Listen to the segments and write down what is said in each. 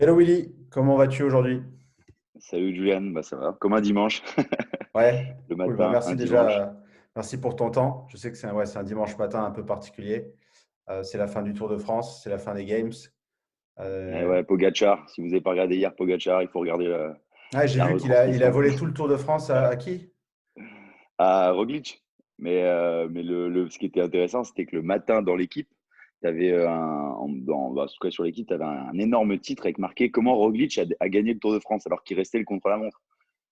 Hello Willy, comment vas-tu aujourd'hui? Salut Julian, ça va, comme un dimanche, Ouais, le cool. Bah, matin, un merci déjà. dimanche. Merci pour ton temps. Je sais que c'est un dimanche matin un peu particulier. C'est la fin du Tour de France, c'est la fin des Games. Et Euh, ouais, Pogacar, si vous n'avez pas regardé hier Pogacar, il faut regarder j'ai la vu qu'il a retransmission volé tout le Tour de France à qui? à Roglic. Mais ce qui était intéressant, c'était que le matin dans l'équipe, tu avais en tout cas sur l'équipe, tu avais un énorme titre avec marqué comment Roglic a gagné le Tour de France alors qu'il restait le contre-la-montre.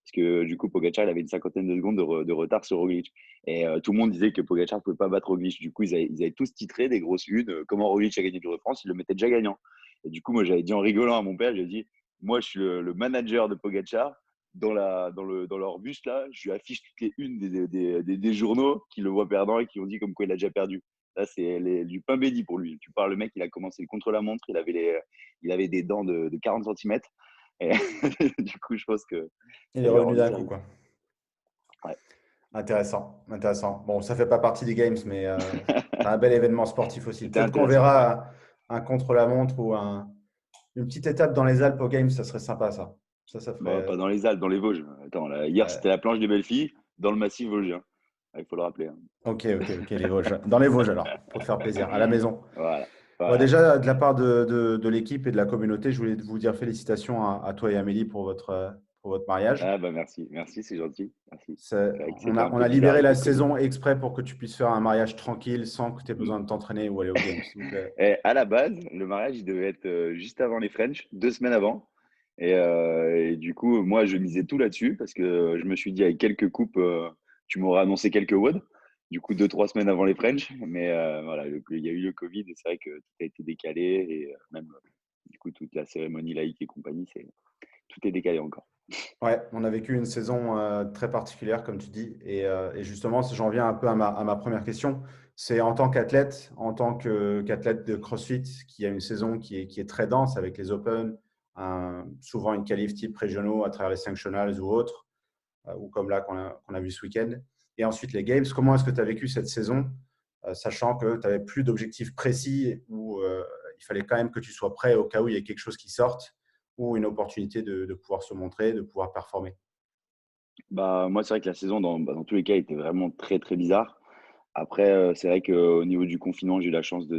Parce que du coup, Pogacar, il avait une cinquantaine de secondes de retard sur Roglic. Et tout le monde disait que Pogacar ne pouvait pas battre Roglic. Du coup, ils avaient tous titré des grosses unes. Comment Roglic a gagné le Tour de France, ils le mettaient déjà gagnant. Et du coup, moi, j'avais dit en rigolant à mon père, j'ai dit, moi, je suis le manager de Pogacar. Dans leur bus, là, je lui affiche toutes les unes des journaux qui le voient perdant et qui ont dit comme quoi il a déjà perdu. Là, c'est du pain béni pour lui. Tu parles, le mec, il a commencé le contre-la-montre, il avait des dents de 40 centimètres. Et du coup, je pense que Il ça est lui a revenu rendu d'un coup, service. quoi. Ouais. Intéressant, intéressant. Bon, ça fait pas partie des Games, mais c'est un bel événement sportif aussi. C'était Peut-être qu'on intéressant. Ouais. verra un contre-la-montre ou une petite étape dans les Alpes aux Games, ça serait sympa, ça. Ça Bah, ferait. pas dans les Alpes, dans les Vosges. Attends, là, hier, Ouais. c'était la planche des belles filles dans le massif vosgien. Il faut le rappeler, hein. Ok, ok, ok, les Vosges. Dans les Vosges alors, pour te faire plaisir, à la maison. Voilà. Bon, Voilà. déjà, de la part de l'équipe et de la communauté, je voulais vous dire félicitations à toi et Amélie pour votre mariage. Ah, bah merci. Merci, c'est gentil. Merci. C'est- C'est vrai que On c'était a, un on peu a bizarre libéré avec la le Covid. saison exprès pour que tu puisses faire un mariage tranquille sans que tu aies Mm. besoin de t'entraîner ou aller aux Games. Donc, Et à la base, le mariage, il devait être juste avant les French, 2 semaines avant. Et du coup, moi, je misais tout là-dessus parce que je me suis dit, avec quelques coupes, tu m'aurais annoncé quelques WOD. Du coup, 2, 3 semaines avant les French. Mais voilà, il y a eu le Covid et c'est vrai que tout a été décalé. Et même, du coup, toute la cérémonie laïque et compagnie, tout est décalé encore. ouais, on a vécu une saison très particulière, comme tu dis. Et justement, si j'en viens un peu à ma première question, c'est en tant qu'athlète, qu'athlète de CrossFit, qui a une saison qui est très dense avec les Open, souvent une qualif type régionaux à travers les Sanctionals ou autres, ou comme là qu'on a vu ce week-end. Et ensuite les Games, comment est-ce que tu as vécu cette saison, sachant que tu n'avais plus d'objectifs précis où il fallait quand même que tu sois prêt au cas où il y a quelque chose qui sorte ou une opportunité de pouvoir se montrer, de pouvoir performer. Bah, moi, c'est vrai que la saison, dans tous les cas, était vraiment très, très bizarre. Après, c'est vrai qu'au niveau du confinement, j'ai eu la chance de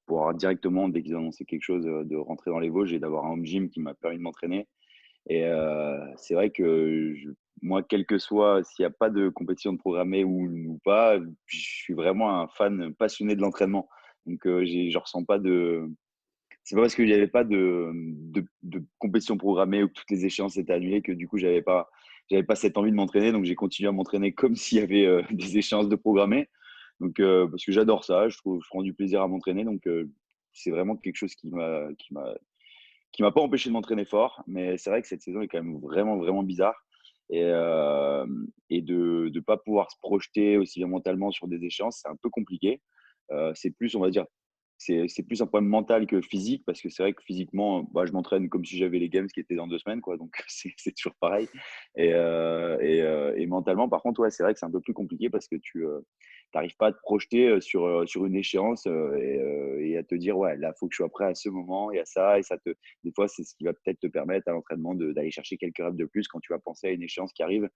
pouvoir directement, dès qu'ils ont annoncé quelque chose, de rentrer dans les Vosges et d'avoir un home gym qui m'a permis de m'entraîner. Et c'est vrai que moi, quel que soit, s'il n'y a pas de compétition de programmée ou pas, je suis vraiment un fan passionné de l'entraînement. Donc, je ressens pas de. C'est pas parce qu'il n'y avait pas de compétition programmée ou que toutes les échéances étaient annulées que du coup, j'avais pas cette envie de m'entraîner. Donc, j'ai continué à m'entraîner comme s'il y avait des échéances de programmées. Donc, parce que j'adore ça, je prends du plaisir à m'entraîner. Donc, c'est vraiment quelque chose qui m'a pas empêché de m'entraîner fort. Mais c'est vrai que cette saison est quand même vraiment, vraiment bizarre. Et de ne pas pouvoir se projeter aussi bien mentalement sur des échéances, c'est un peu compliqué. C'est plus, on va dire, c'est plus un problème mental que physique, parce que c'est vrai que physiquement, bah, je m'entraîne comme si j'avais les games qui étaient dans 2 semaines, quoi. Donc, c'est toujours pareil. Et mentalement, par contre, ouais, c'est vrai que c'est un peu plus compliqué parce que tu n'arrives pas à te projeter sur une échéance et à te dire, ouais, là, il faut que je sois prêt à ce moment et à ça. Et des fois, c'est ce qui va peut-être te permettre à l'entraînement d'aller chercher quelques reps de plus quand tu vas penser à une échéance qui arrive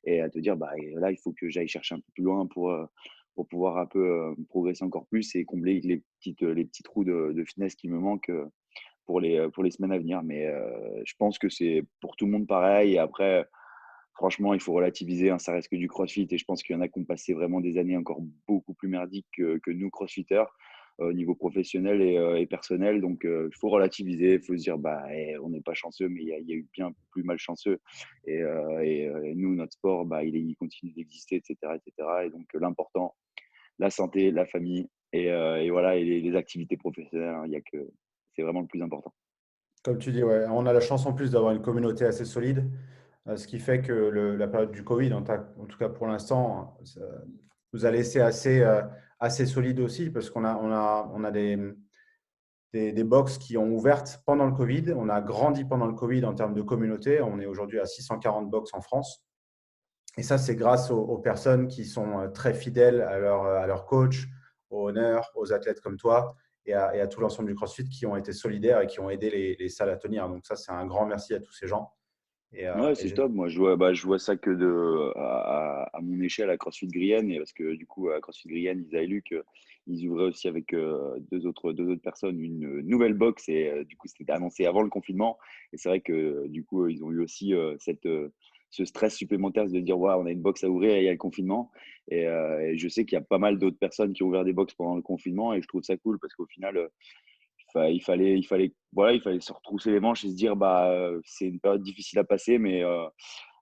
et à te dire, bah, là, il faut que j'aille chercher un peu plus loin pour pouvoir un peu progresser encore plus et combler les petits trous de finesse qui me manquent pour les semaines à venir. Mais je pense que c'est pour tout le monde pareil. Et après, franchement, il faut relativiser, hein, ça reste que du crossfit. Et je pense qu'il y en a qui ont passé vraiment des années encore beaucoup plus merdiques que nous, crossfitters, au niveau professionnel et personnel. Donc, il faut relativiser, il faut se dire, bah, on n'est pas chanceux, mais il y a eu bien plus malchanceux. Et nous, notre sport, bah, il continue d'exister, etc., etc. Et cetera. Et donc, l'important, la santé, la famille et voilà, et les activités professionnelles, hein, il y a que c'est vraiment le plus important. Comme tu dis, ouais, on a la chance en plus d'avoir une communauté assez solide, ce qui fait que la période du Covid, en tout cas pour l'instant, ça nous a laissé assez solide aussi, parce qu'on a des box qui ont ouvertes pendant le Covid. On a grandi pendant le Covid en termes de communauté. On est aujourd'hui à 640 box en France. Et ça, c'est grâce aux personnes qui sont très fidèles à leur coach, aux honneurs, aux athlètes comme toi, et à tout l'ensemble du CrossFit qui ont été solidaires et qui ont aidé les salles à tenir. Donc ça, c'est un grand merci à tous ces gens. Ouais, Et c'est top. Moi, je vois ça que à mon échelle à CrossFit Grienne, et parce que du coup, à CrossFit Grienne, ils avaient lu qu'ils ouvraient aussi avec deux autres personnes une nouvelle box, et du coup, c'était annoncé avant le confinement. Et c'est vrai que du coup, ils ont eu aussi ce stress supplémentaire de dire, ouais, on a une box à ouvrir et il y a le confinement. Et je sais qu'il y a pas mal d'autres personnes qui ont ouvert des box pendant le confinement, et je trouve ça cool parce qu'au final, voilà, il fallait se retrousser les manches et se dire, bah, c'est une période difficile à passer, mais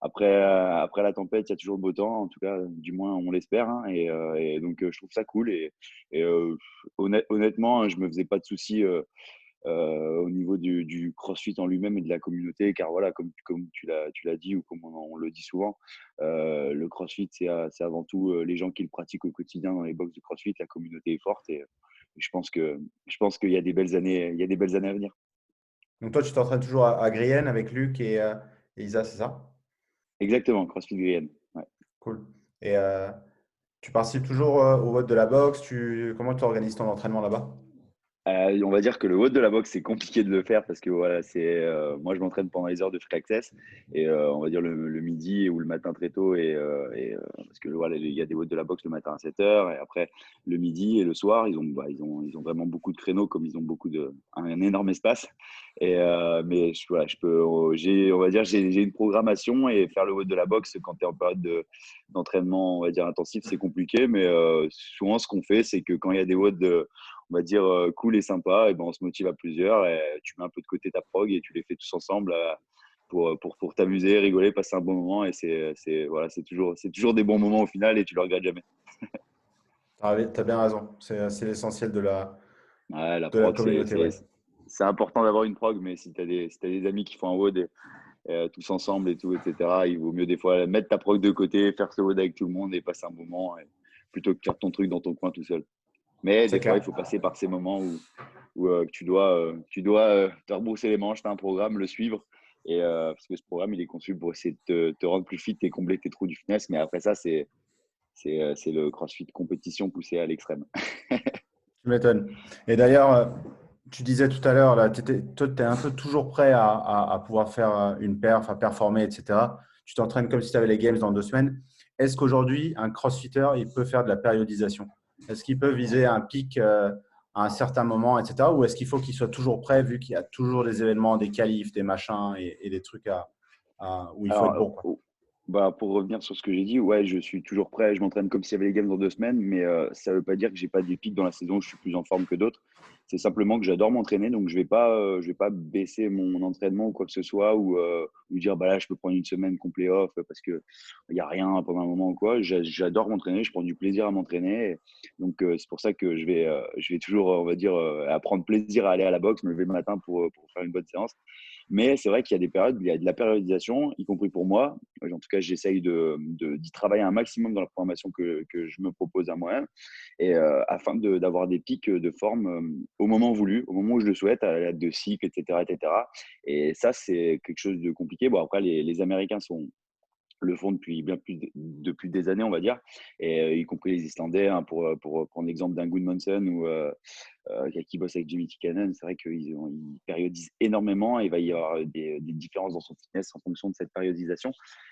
après la tempête, il y a toujours le beau temps. En tout cas, du moins, on l'espère, hein. Et donc, je trouve ça cool. Et honnêtement, hein, je me faisais pas de soucis au niveau du CrossFit en lui-même et de la communauté, car voilà, comme tu l'as dit ou comme on le dit souvent, le CrossFit, c'est avant tout les gens qui le pratiquent au quotidien dans les box de CrossFit. La communauté est forte, et je pense qu'il y a des belles années, il y a des belles années à venir. donc toi, tu t'entraînes toujours à Grienne avec Luc et Isa, c'est ça? Exactement, CrossFit Guyenne. Ouais. Cool. Et tu participes toujours au vote de la boxe. Comment tu organises ton entraînement là-bas? On va dire que le haut de la boxe, c'est compliqué de le faire parce que voilà, moi je m'entraîne pendant les heures de free access, et on va dire le midi ou le matin très tôt, parce que voilà, il y a des hauts de la boxe le matin à 7 heures, et après le midi et le soir, ils ont vraiment beaucoup de créneaux, comme ils ont un énorme espace. Mais voilà, on va dire j'ai une programmation, et faire le haut de la boxe quand tu es en période d'entraînement, on va dire intensif, c'est compliqué. Mais souvent ce qu'on fait, c'est que quand il y a des hauts on va dire, cool et sympa, et ben, on se motive à plusieurs, et tu mets un peu de côté ta prog et tu les fais tous ensemble pour t'amuser, rigoler, passer un bon moment. Et voilà, c'est toujours des bons moments au final, et tu le regrettes jamais. Tu as bien raison. C'est l'essentiel Ouais, la de la prog, communauté. Ouais. c'est important d'avoir une prog, mais si tu as des amis qui font un WOD tous ensemble et tout, etc., il vaut mieux des fois mettre ta prog de côté, faire ce WOD avec tout le monde et passer un bon moment, plutôt que faire ton truc dans ton coin tout seul. Mais C'est des fois, il clair. faut passer par ces moments où tu dois te rebourser les manches, tu as un programme, le suivre. Parce que ce programme, il est conçu pour essayer de te rendre plus fit et combler tes trous du fitness. Mais après ça, c'est le CrossFit compétition poussé à l'extrême. Tu m'étonnes. Et d'ailleurs, tu disais tout à l'heure, là, toi, tu es un peu toujours prêt à pouvoir faire une perf, à performer, etc. Tu t'entraînes comme si tu avais les games dans 2 semaines. Est-ce qu'aujourd'hui, un crossfitter, il peut faire de la périodisation? Est-ce qu'il peut viser un pic à un certain moment, etc. Ou est-ce qu'il faut qu'il soit toujours prêt, vu qu'il y a toujours des événements, des qualifs, des machins et des trucs où il faut être Alors, bon, quoi. bah, pour revenir sur ce que j'ai dit, ouais, je suis toujours prêt. Je m'entraîne comme s'il y avait les games dans 2 semaines, mais ça ne veut pas dire que j'ai pas des pics dans la saison où je suis plus en forme que d'autres. C'est simplement que j'adore m'entraîner, donc je vais pas baisser mon entraînement ou quoi que ce soit, ou dire bah là je peux prendre une semaine complet off parce que il y a rien pendant un moment ou quoi. J'adore m'entraîner, je prends du plaisir à m'entraîner. Donc c'est pour ça que je vais toujours, on va dire, à prendre plaisir à aller à la boxe, me lever le matin pour faire une bonne séance. Mais c'est vrai qu'il y a des périodes, il y a de la périodisation, y compris pour moi. En tout cas, j'essaye d'y travailler un maximum dans la programmation que je me propose à moi-même, et afin d'avoir des pics de forme au moment voulu, au moment où je le souhaite, à la date de cycle, etc., etc. Et ça, c'est quelque chose de compliqué. Bon, après, les Américains le font depuis des années, on va dire, et y compris les Islandais, hein, pour prendre l'exemple d'un Gudmundsson qui bosse avec Jimmy Tikkanen. C'est vrai qu'ils périodisent énormément, et il va y avoir des différences dans son fitness en fonction de cette périodisation.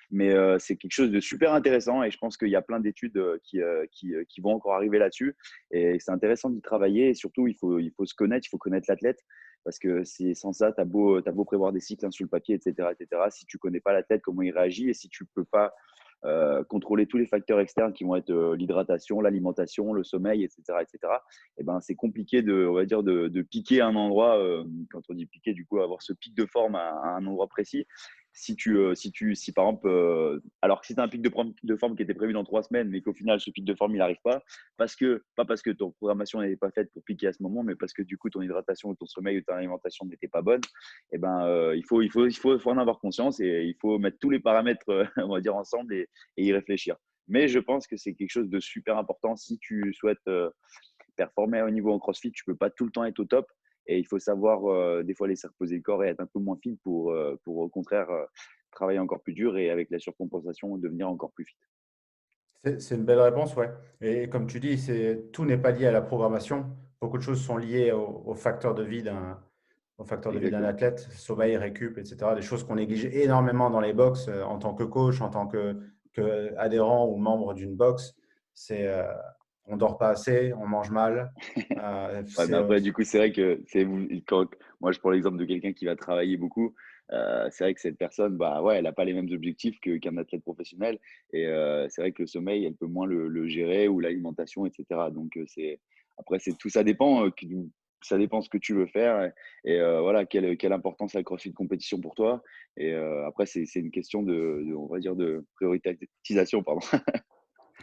Mais c'est quelque chose de super intéressant, et je pense qu'il y a plein d'études qui vont encore arriver là-dessus. Et c'est intéressant d'y travailler, et surtout, il faut se connaître, il faut connaître l'athlète. Parce que sans ça, t'as beau prévoir des cycles, hein, sur le papier, etc., etc. Si tu connais pas l'athlète, comment il réagit, et si tu peux pas contrôler tous les facteurs externes qui vont être l'hydratation, l'alimentation, le sommeil, etc., etc., et ben, c'est compliqué on va dire, de piquer à un endroit. Quand on dit piquer, du coup, avoir ce pic de forme à un endroit précis. Si par exemple, alors que si tu as un pic de forme qui était prévu dans 3 semaines, mais qu'au final, ce pic de forme, il n'arrive pas, pas parce que ton programmation n'était pas faite pour piquer à ce moment, mais parce que du coup, ton hydratation ou ton sommeil ou ton alimentation n'était pas bonne, et ben, faut en avoir conscience, et il faut mettre tous les paramètres, on va dire, ensemble, et y réfléchir. Mais je pense que c'est quelque chose de super important si tu souhaites performer à haut niveau en CrossFit. Tu peux pas tout le temps être au top, et il faut savoir des fois laisser reposer le corps et être un peu moins fit pour au contraire travailler encore plus dur, et avec la surcompensation devenir encore plus fit. C'est une belle réponse, ouais. Et comme tu dis, tout n'est pas lié à la programmation. beaucoup de choses sont liées au facteur de vie d'un Exactement. athlète, sommeil, récup, etc. Des choses qu'on néglige énormément dans les box en tant que coach, en tant que adhérent ou membre d'une box. C'est on dort pas assez, on mange mal. Ouais, mais C'est après, du coup, c'est vrai que quand moi, je prends l'exemple de quelqu'un qui va travailler beaucoup. C'est vrai que cette personne, bah ouais, elle n'a pas les mêmes objectifs qu'un athlète professionnel. Et c'est vrai que le sommeil, elle peut moins le gérer ou l'alimentation, etc. Donc, après, tout ça dépend, ça dépend ce que tu veux faire. Et voilà, quelle importance a le CrossFit compétition pour toi. Et après, c'est une question on va dire, de prioritisation, pardon.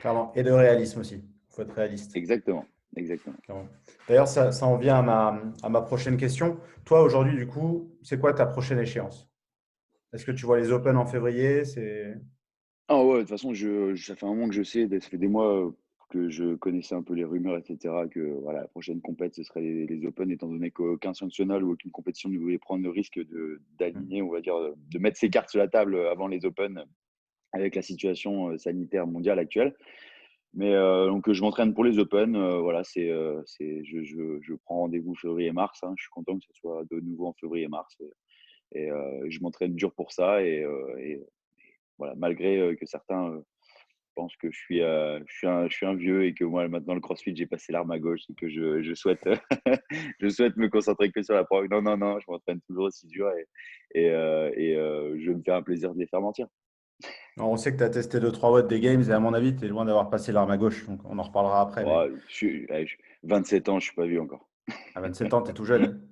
clairement. Et de réalisme aussi. Il faut être réaliste. Exactement, exactement. Clairement. D'ailleurs, ça en vient à ma prochaine question. Toi, aujourd'hui, du coup, c'est quoi ta prochaine échéance? Est-ce que tu vois les Open en février? Ah ouais, de toute façon, ça fait un moment que je sais, ça fait des mois que je connaissais un peu les rumeurs, etc., que voilà, la prochaine compète, ce serait les Open, étant donné qu'aucun sanctionnal ou aucune compétition ne voulait prendre le risque d'aligner, on va dire, de mettre ses cartes sur la table avant les Open avec la situation sanitaire mondiale actuelle. Mais donc, je m'entraîne pour les Open. Voilà, je prends rendez-vous février-mars. Hein. Je suis content que ce soit de nouveau en février-mars. Et je m'entraîne dur pour ça. Et voilà, malgré que certains pensent que je suis un vieux et que moi, maintenant, le CrossFit, j'ai passé l'arme à gauche et que je souhaite, je souhaite me concentrer que sur la prog. Non, non, non, je m'entraîne toujours aussi dur je vais me faire un plaisir de les faire mentir. Alors, on sait que tu as testé 2-3 watts des games et à mon avis, tu es loin d'avoir passé l'arme à gauche. Donc, on en reparlera après. Mais Ouais, 27 ans, je suis pas vieux encore. à 27 ans, tu es tout jeune.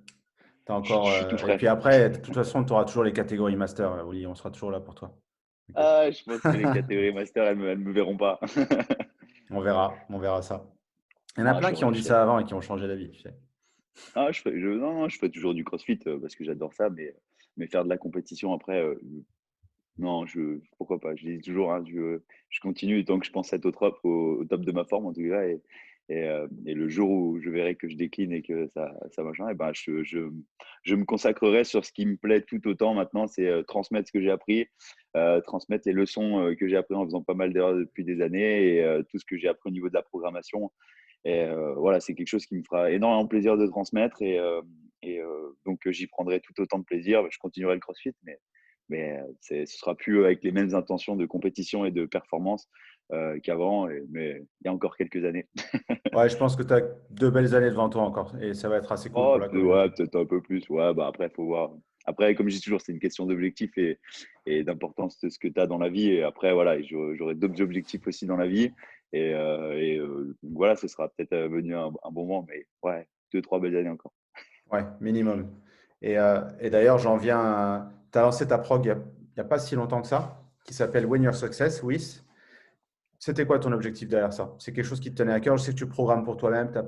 T'as encore, Je suis tout et frais. puis après, de toute façon, tu auras toujours les catégories master. Oui, on sera toujours là pour toi. T'inquiète. Ah, je pense que les catégories master, elles me verront pas. On verra ça. Il y en a Ah, plein qui ont dit je ferai. ça avant et qui ont changé d'avis, tu sais. Ah, non, non, je fais toujours du CrossFit parce que j'adore ça, mais faire de la compétition après, non, pourquoi pas? Je dis toujours, hein, je continue tant que je pense être au top de ma forme en tout cas. Et le jour où je verrai que je décline et que ça machin, et ben je me consacrerai sur ce qui me plaît tout autant maintenant, c'est transmettre ce que j'ai appris, transmettre les leçons que j'ai appris en faisant pas mal d'erreurs depuis des années et tout ce que j'ai appris au niveau de la programmation. Et voilà, c'est quelque chose qui me fera énormément plaisir de transmettre. Donc, j'y prendrai tout autant de plaisir. Je continuerai le CrossFit, mais ce sera plus avec les mêmes intentions de compétition et de performance qu'avant. Mais il y a encore quelques années. Ouais, je pense que tu as 2 belles années devant toi encore et ça va être assez cool pour Oh, la ouais, communauté. peut-être un peu plus. Ouais, bah après, il faut voir. Après, comme je dis toujours, c'est une question d'objectif et d'importance de ce que tu as dans la vie. Et après, voilà, j'aurai d'autres objectifs aussi dans la vie. Donc voilà, ce sera peut-être venu un bon moment. Mais ouais, 2, 3 belles années encore. Ouais, minimum. Et d'ailleurs, j'en viens à... Tu as lancé ta prog il y a pas si longtemps que ça, qui s'appelle Win Your Success, WIS. C'était quoi ton objectif derrière ça? C'est quelque chose qui te tenait à cœur. Je sais que tu programmes pour toi-même. T'es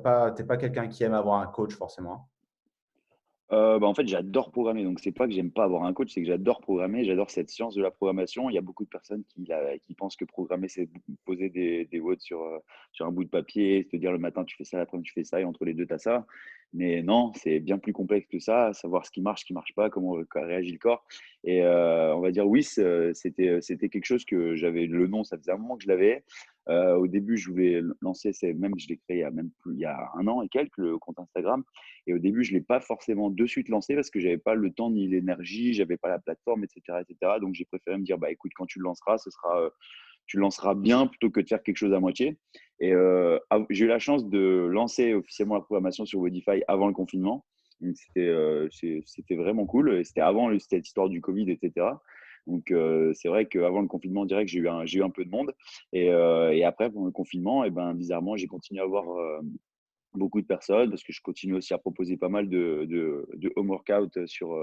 pas quelqu'un qui aime avoir un coach forcément. Bah, en fait, j'adore programmer, donc c'est pas que j'aime pas avoir un coach, c'est que j'adore programmer, j'adore cette science de la programmation. Il y a beaucoup de personnes qui pensent que programmer, c'est poser des watts sur un bout de papier, se dire le matin tu fais ça, l'après-midi tu fais ça, et entre les deux tu as ça. Mais non, c'est bien plus complexe que ça, savoir ce qui marche pas, comment réagit le corps. Et on va dire oui, c'était quelque chose que j'avais le nom, ça faisait un moment que je l'avais. Au début, je voulais lancer, je l'ai créé il y a un an et quelques, le compte Instagram. Et au début, je ne l'ai pas forcément de suite lancé parce que je n'avais pas le temps ni l'énergie, je n'avais pas la plateforme, etc., etc. Donc, j'ai préféré me dire, bah, écoute, quand tu le lanceras, tu le lanceras bien plutôt que de faire quelque chose à moitié. Et j'ai eu la chance de lancer officiellement la programmation sur Wodify avant le confinement. Donc, c'était vraiment cool. Et c'était avant cette histoire du Covid, etc. Donc, c'est vrai qu'avant le confinement, on dirait que j'ai eu un peu de monde. Et après, pendant le confinement, et ben, bizarrement, j'ai continué à avoir beaucoup de personnes parce que je continue aussi à proposer pas mal de home workout sur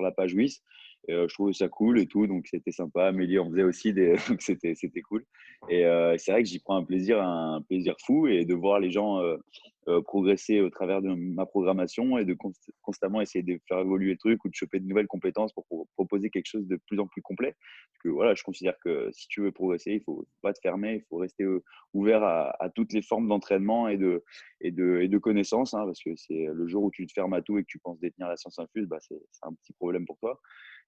la page WIS. Je trouvais ça cool et tout, donc c'était sympa. Amélie en faisait aussi, donc c'était cool. Et c'est vrai que j'y prends un plaisir fou et de voir les gens progresser au travers de ma programmation et de constamment essayer de faire évoluer le truc ou de choper de nouvelles compétences pour proposer quelque chose de plus en plus complet. Parce que voilà, je considère que si tu veux progresser, il faut pas te fermer, il faut rester ouvert à toutes les formes d'entraînement et de connaissances, hein, parce que c'est le jour où tu te fermes à tout et que tu penses détenir la science infuse, bah, c'est un petit problème pour toi.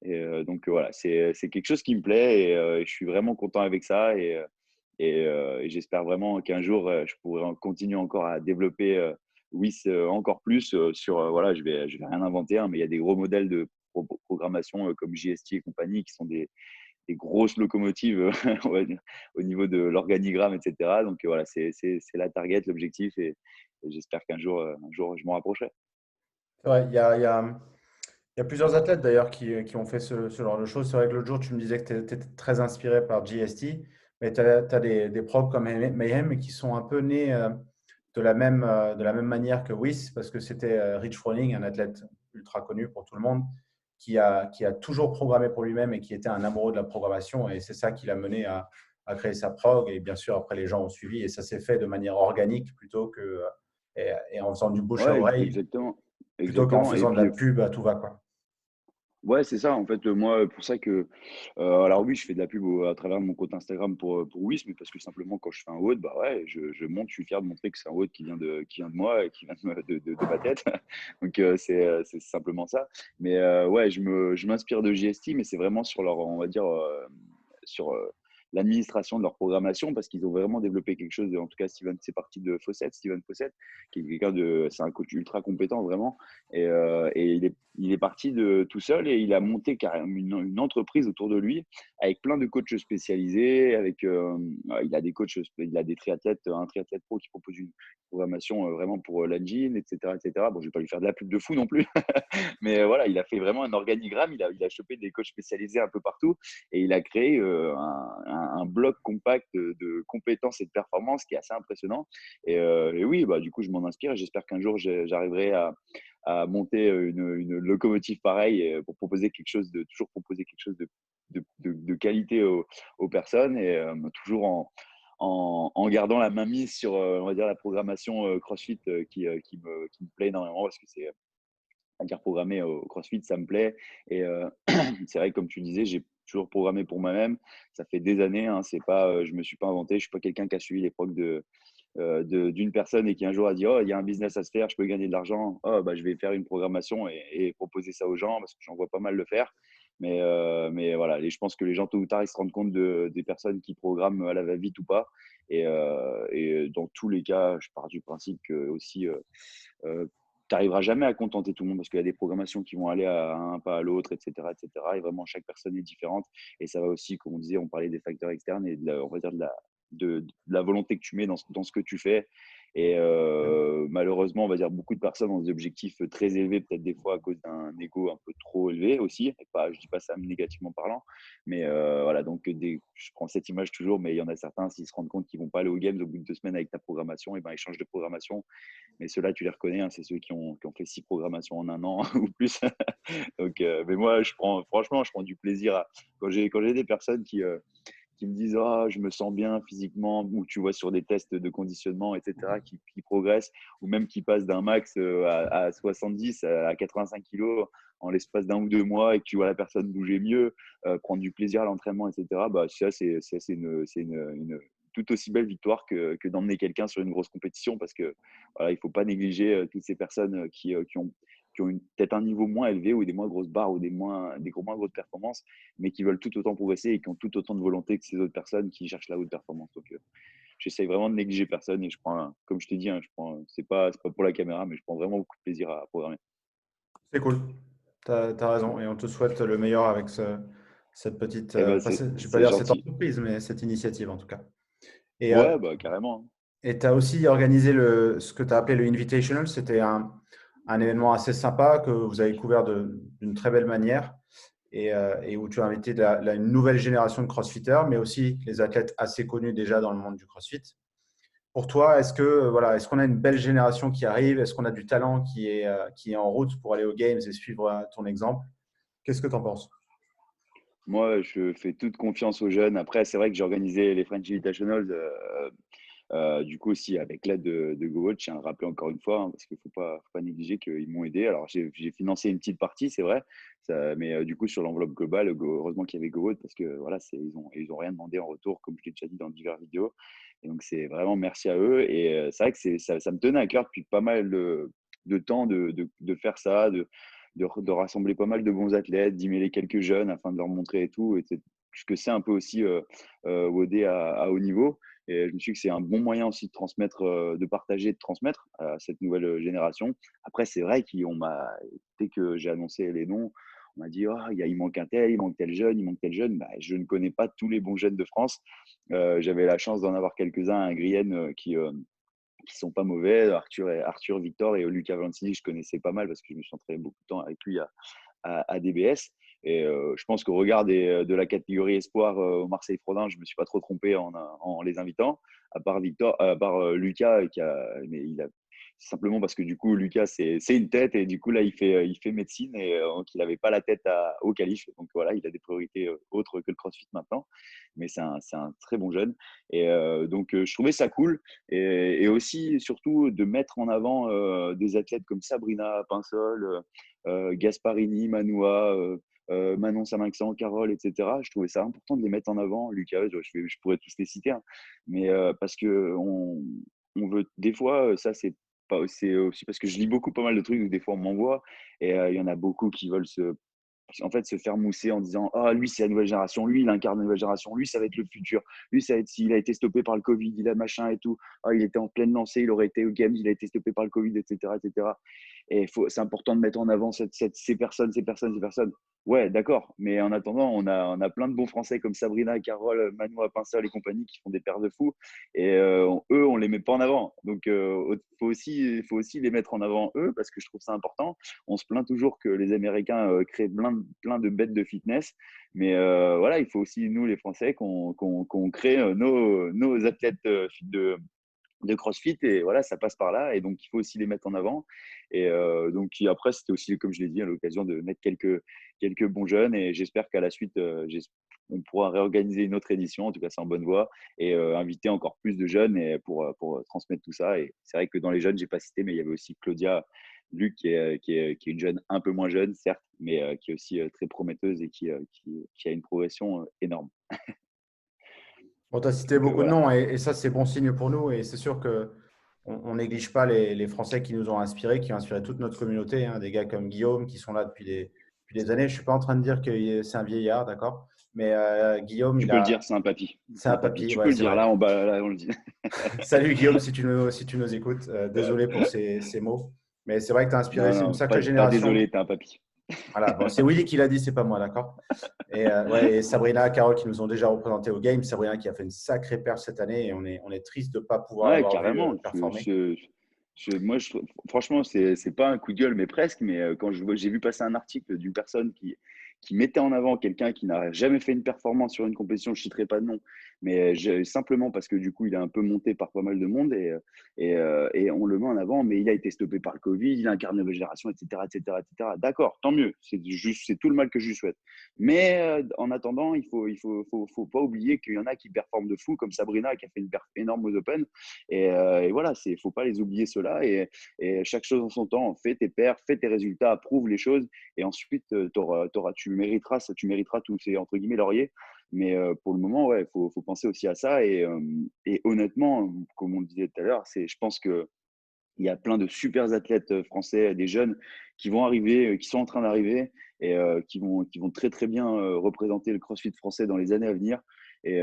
Et donc voilà, c'est quelque chose qui me plaît et je suis vraiment content avec ça. Et j'espère vraiment qu'un jour, je pourrai continuer encore à développer WIS encore plus sur, voilà, je vais rien inventer, hein, mais il y a des gros modèles de programmation comme JST et compagnie qui sont des grosses locomotives on va dire, au niveau de l'organigramme, etc. Donc voilà, c'est la target, l'objectif, et j'espère un jour, je m'en rapprocherai. C'est vrai, il y a plusieurs athlètes d'ailleurs qui ont fait ce genre de choses. C'est vrai que l'autre jour, tu me disais que tu étais très inspiré par GST, mais tu as, des pros comme Mayhem qui sont un peu nés de la même manière que Wyss, parce que c'était Rich Froning, un athlète ultra connu pour tout le monde, qui a toujours programmé pour lui-même et qui était un amoureux de la programmation. Et c'est ça qui l'a mené à créer sa prog. Et bien sûr, après, les gens ont suivi. Et ça s'est fait de manière organique plutôt que et en faisant du bouche à Ouais, oreille, exactement. plutôt qu'en Exactement. Et faisant de la puis, pub à tout va, quoi. ouais, c'est ça. En fait, moi, pour ça que, alors oui, je fais de la pub à travers mon compte Instagram pour Wish, mais parce que simplement, quand je fais un WOD, bah ouais, je monte, je suis fier de montrer que c'est un WOD qui vient de moi et qui vient de ma tête. Donc, c'est simplement ça. Mais ouais, je m'inspire de GST, mais c'est vraiment sur leur, on va dire, sur l'administration de leur programmation, parce qu'ils ont vraiment développé quelque chose. En tout cas, Steven, c'est parti de Fawcett, Steven Fawcett, qui est quelqu'un de, c'est un coach ultra compétent vraiment, et il est parti de tout seul et il a monté carrément une entreprise autour de lui avec plein de coachs spécialisés. Il a des coachs, il a des triathlètes, un triathlète pro qui propose une programmation vraiment pour l'engine, etc., etc. Bon, je vais pas lui faire de la pub de fou non plus, mais voilà, il a fait vraiment un organigramme. Il a chopé des coachs spécialisés un peu partout et il a créé un bloc compact de compétences et de performances qui est assez impressionnant. Et oui, bah, du coup, je m'en inspire et j'espère qu'un jour, j'arriverai à monter une locomotive pareille pour proposer quelque chose toujours proposer quelque chose de qualité aux personnes et toujours en gardant la main mise sur, on va dire, la programmation CrossFit qui me plaît énormément parce que c'est à dire programmer au CrossFit, ça me plaît. Et c'est vrai que comme tu disais, j'ai toujours programmé pour moi-même. Ça fait des années, hein, c'est pas, je me suis pas inventé. Je suis pas quelqu'un qui a suivi les procs d'une personne et qui un jour a dit oh il y a un business à se faire, je peux gagner de l'argent, oh bah je vais faire une programmation et proposer ça aux gens parce que j'en vois pas mal le faire. Mais voilà, je pense que les gens tôt ou tard ils se rendent compte des personnes qui programment à la va-vite ou pas. Et dans tous les cas, je pars du principe que aussi tu n'arriveras jamais à contenter tout le monde parce qu'il y a des programmations qui vont aller à un, pas à l'autre, etc., etc. Et vraiment, chaque personne est différente. Et ça va aussi, comme on disait, on parlait des facteurs externes et on va dire de la volonté que tu mets dans ce que tu fais. Et malheureusement, on va dire beaucoup de personnes ont des objectifs très élevés, peut-être des fois à cause d'un ego un peu trop élevé aussi. Et pas, je dis pas ça négativement parlant, mais voilà. Donc, je prends cette image toujours, mais il y en a certains, s'ils se rendent compte qu'ils vont pas aller aux games au bout de 2 semaines avec ta programmation, et ben ils changent de programmation. Mais ceux-là, tu les reconnais, hein, c'est ceux qui ont fait 6 programmations en un an ou plus. Donc, mais moi, franchement, je prends du plaisir quand j'ai des personnes qui me disent ah, je me sens bien physiquement, ou tu vois sur des tests de conditionnement, etc., qui progressent, ou même qui passent d'un max à 70 à 85 kilos en l'espace d'1 ou 2 mois et que tu vois la personne bouger mieux, prendre du plaisir à l'entraînement, etc. Bah, ça, c'est une tout aussi belle victoire que d'emmener quelqu'un sur une grosse compétition parce que voilà, il ne faut pas négliger toutes ces personnes qui ont peut-être un niveau moins élevé ou des moins grosses barres ou moins grosses performances, mais qui veulent tout autant progresser et qui ont tout autant de volonté que ces autres personnes qui cherchent la haute performance. Donc, j'essaie vraiment de négliger personne et je prends, comme je t'ai dit, hein, c'est pas pour la caméra, mais je prends vraiment beaucoup de plaisir à programmer. C'est cool. Tu as raison. Et on te souhaite le meilleur avec cette petite, Eh ben, je vais pas c'est dire cette gentil. entreprise, mais cette initiative en tout cas. Et Ouais, bah, carrément, hein. tu as aussi organisé ce que tu as appelé le Invitational. C'était un événement assez sympa que vous avez couvert d'une très belle manière et où tu as invité une nouvelle génération de CrossFitters, mais aussi les athlètes assez connus déjà dans le monde du CrossFit. Pour toi, voilà, est-ce qu'on a une belle génération qui arrive? Est-ce qu'on a du talent qui est en route pour aller aux Games et suivre ton exemple? Qu'est-ce que tu en penses? Moi, je fais toute confiance aux jeunes. Après, c'est vrai que j'ai organisé les French Invitationals. Du coup, aussi avec l'aide de GoWatch, je tiens à le rappeler encore une fois, hein, parce qu'il ne faut pas négliger qu'ils m'ont aidé. Alors, j'ai financé une petite partie, c'est vrai, mais du coup, sur l'enveloppe globale, heureusement qu'il y avait GoWatch, parce que voilà, ils ont rien demandé en retour, comme je l'ai déjà dit dans diverses vidéos. Et donc, c'est vraiment merci à eux. Et c'est vrai que ça me tenait à cœur depuis pas mal de temps de faire ça, de rassembler pas mal de bons athlètes, d'y mêler quelques jeunes afin de leur montrer et tout. ce que c'est un peu aussi WOD à haut niveau. Et je me suis dit que c'est un bon moyen aussi de transmettre, de partager, de transmettre à cette nouvelle génération. Après, c'est vrai dès que j'ai annoncé les noms, on m'a dit: «Oh, il manque un tel, il manque tel jeune, il manque tel jeune». Bah, je ne connais pas tous les bons jeunes de France. J'avais la chance d'en avoir quelques-uns à Grienne qui sont pas mauvais. Arthur, Victor et Lucas Valentin, je connaissais pas mal parce que je me suis entraîné beaucoup de temps avec lui à DBS. Et je pense qu'au regard de la catégorie espoir au Marseille Frodin, je ne me suis pas trop trompé en les invitant, à part Lucas, mais simplement parce que du coup, Lucas, c'est une tête et du coup, là, il fait médecine et qu'il n'avait pas la tête au qualif. Donc voilà, il a des priorités autres que le CrossFit maintenant, mais c'est un très bon jeune. Et donc, je trouvais ça cool. Et aussi, surtout, de mettre en avant des athlètes comme Sabrina Pinsol, Gasparini, Manoa, Manon Saminxan, Carole, etc. Je trouvais ça important de les mettre en avant. Lucas, je pourrais tous les citer, hein. Mais parce que on veut, des fois, ça c'est aussi parce que je lis beaucoup pas mal de trucs où des fois on m'envoie et il y en a beaucoup qui veulent se faire mousser en disant ah lui c'est la nouvelle génération, lui il incarne la nouvelle génération, lui ça va être le futur, lui ça va être s'il a été stoppé par le Covid, il a machin et tout, ah il était en pleine lancée, il aurait été au Games, il a été stoppé par le Covid, etc., etc. Et c'est important de mettre en avant ces personnes, ces personnes, ces personnes. Ouais, d'accord. Mais en attendant, on a plein de bons Français comme Sabrina, Carole, Manoa, Pinsol et compagnie qui font des paires de fous. Et eux, on les met pas en avant. Donc, faut aussi les mettre en avant eux parce que je trouve ça important. On se plaint toujours que les Américains créent plein de bêtes de fitness. Mais voilà, il faut aussi, nous, les Français, qu'on crée nos athlètes de CrossFit et voilà, ça passe par là et donc il faut aussi les mettre en avant et donc après c'était aussi comme je l'ai dit à l'occasion de mettre quelques bons jeunes et j'espère qu'à la suite on pourra réorganiser une autre édition, en tout cas c'est en bonne voie et inviter encore plus de jeunes et pour transmettre tout ça et c'est vrai que dans les jeunes j'ai pas cité mais il y avait aussi Claudia Luc qui est une jeune un peu moins jeune certes mais qui est aussi très prometteuse et qui a une progression énorme. Bon, tu as cité Donc beaucoup de voilà. noms et ça, c'est bon signe pour nous. Et c'est sûr que on néglige pas les Français qui nous ont inspirés, qui ont inspiré toute notre communauté, hein, des gars comme Guillaume qui sont là depuis des années. Je ne suis pas en train de dire que c'est un vieillard, d'accord? Mais Guillaume, Tu peux le dire, c'est un papy. c'est C'est un un papy. papy, Tu peux ouais, le c'est dire, vrai. là, en bas, là, on le dit. Salut Guillaume, si tu nous écoutes. Désolé pour ces mots. Mais c'est vrai que tu as inspiré Non, une non, sacrée pas génération. désolé, t'es un papy. Voilà, bon, c'est Willy qui l'a dit, c'est pas moi, d'accord? Et, ouais, et Sabrina, Carole qui nous ont déjà représentés au game. Sabrina qui a fait une sacrée perf cette année et on est triste de ne pas pouvoir Ouais, l'avoir vu carrément. performer. Franchement, c'est pas un coup de gueule, mais presque. Mais quand j'ai vu passer un article d'une personne qui mettait en avant quelqu'un qui n'a jamais fait une performance sur une compétition, je ne citerai pas de nom, mais simplement parce que du coup, il est un peu monté par pas mal de monde et on le met en avant, mais il a été stoppé par le Covid, il incarne une nouvelle génération, etc., etc., etc. D'accord, tant mieux. C'est tout le mal que je lui souhaite. Mais en attendant, faut pas oublier qu'il y en a qui performent de fou, comme Sabrina qui a fait une perf énorme aux Open. Et voilà, il ne faut pas les oublier ceux-là. Et chaque chose en son temps, fais tes perfs, fais tes résultats, prouve les choses. Et ensuite, tu mériteras tous ces entre guillemets lauriers. Mais pour le moment, ouais, faut penser aussi à ça. Et honnêtement, comme on le disait tout à l'heure, je pense que il y a plein de super athlètes français, des jeunes qui vont arriver, qui sont en train d'arriver et qui vont très très bien représenter le CrossFit français dans les années à venir. Et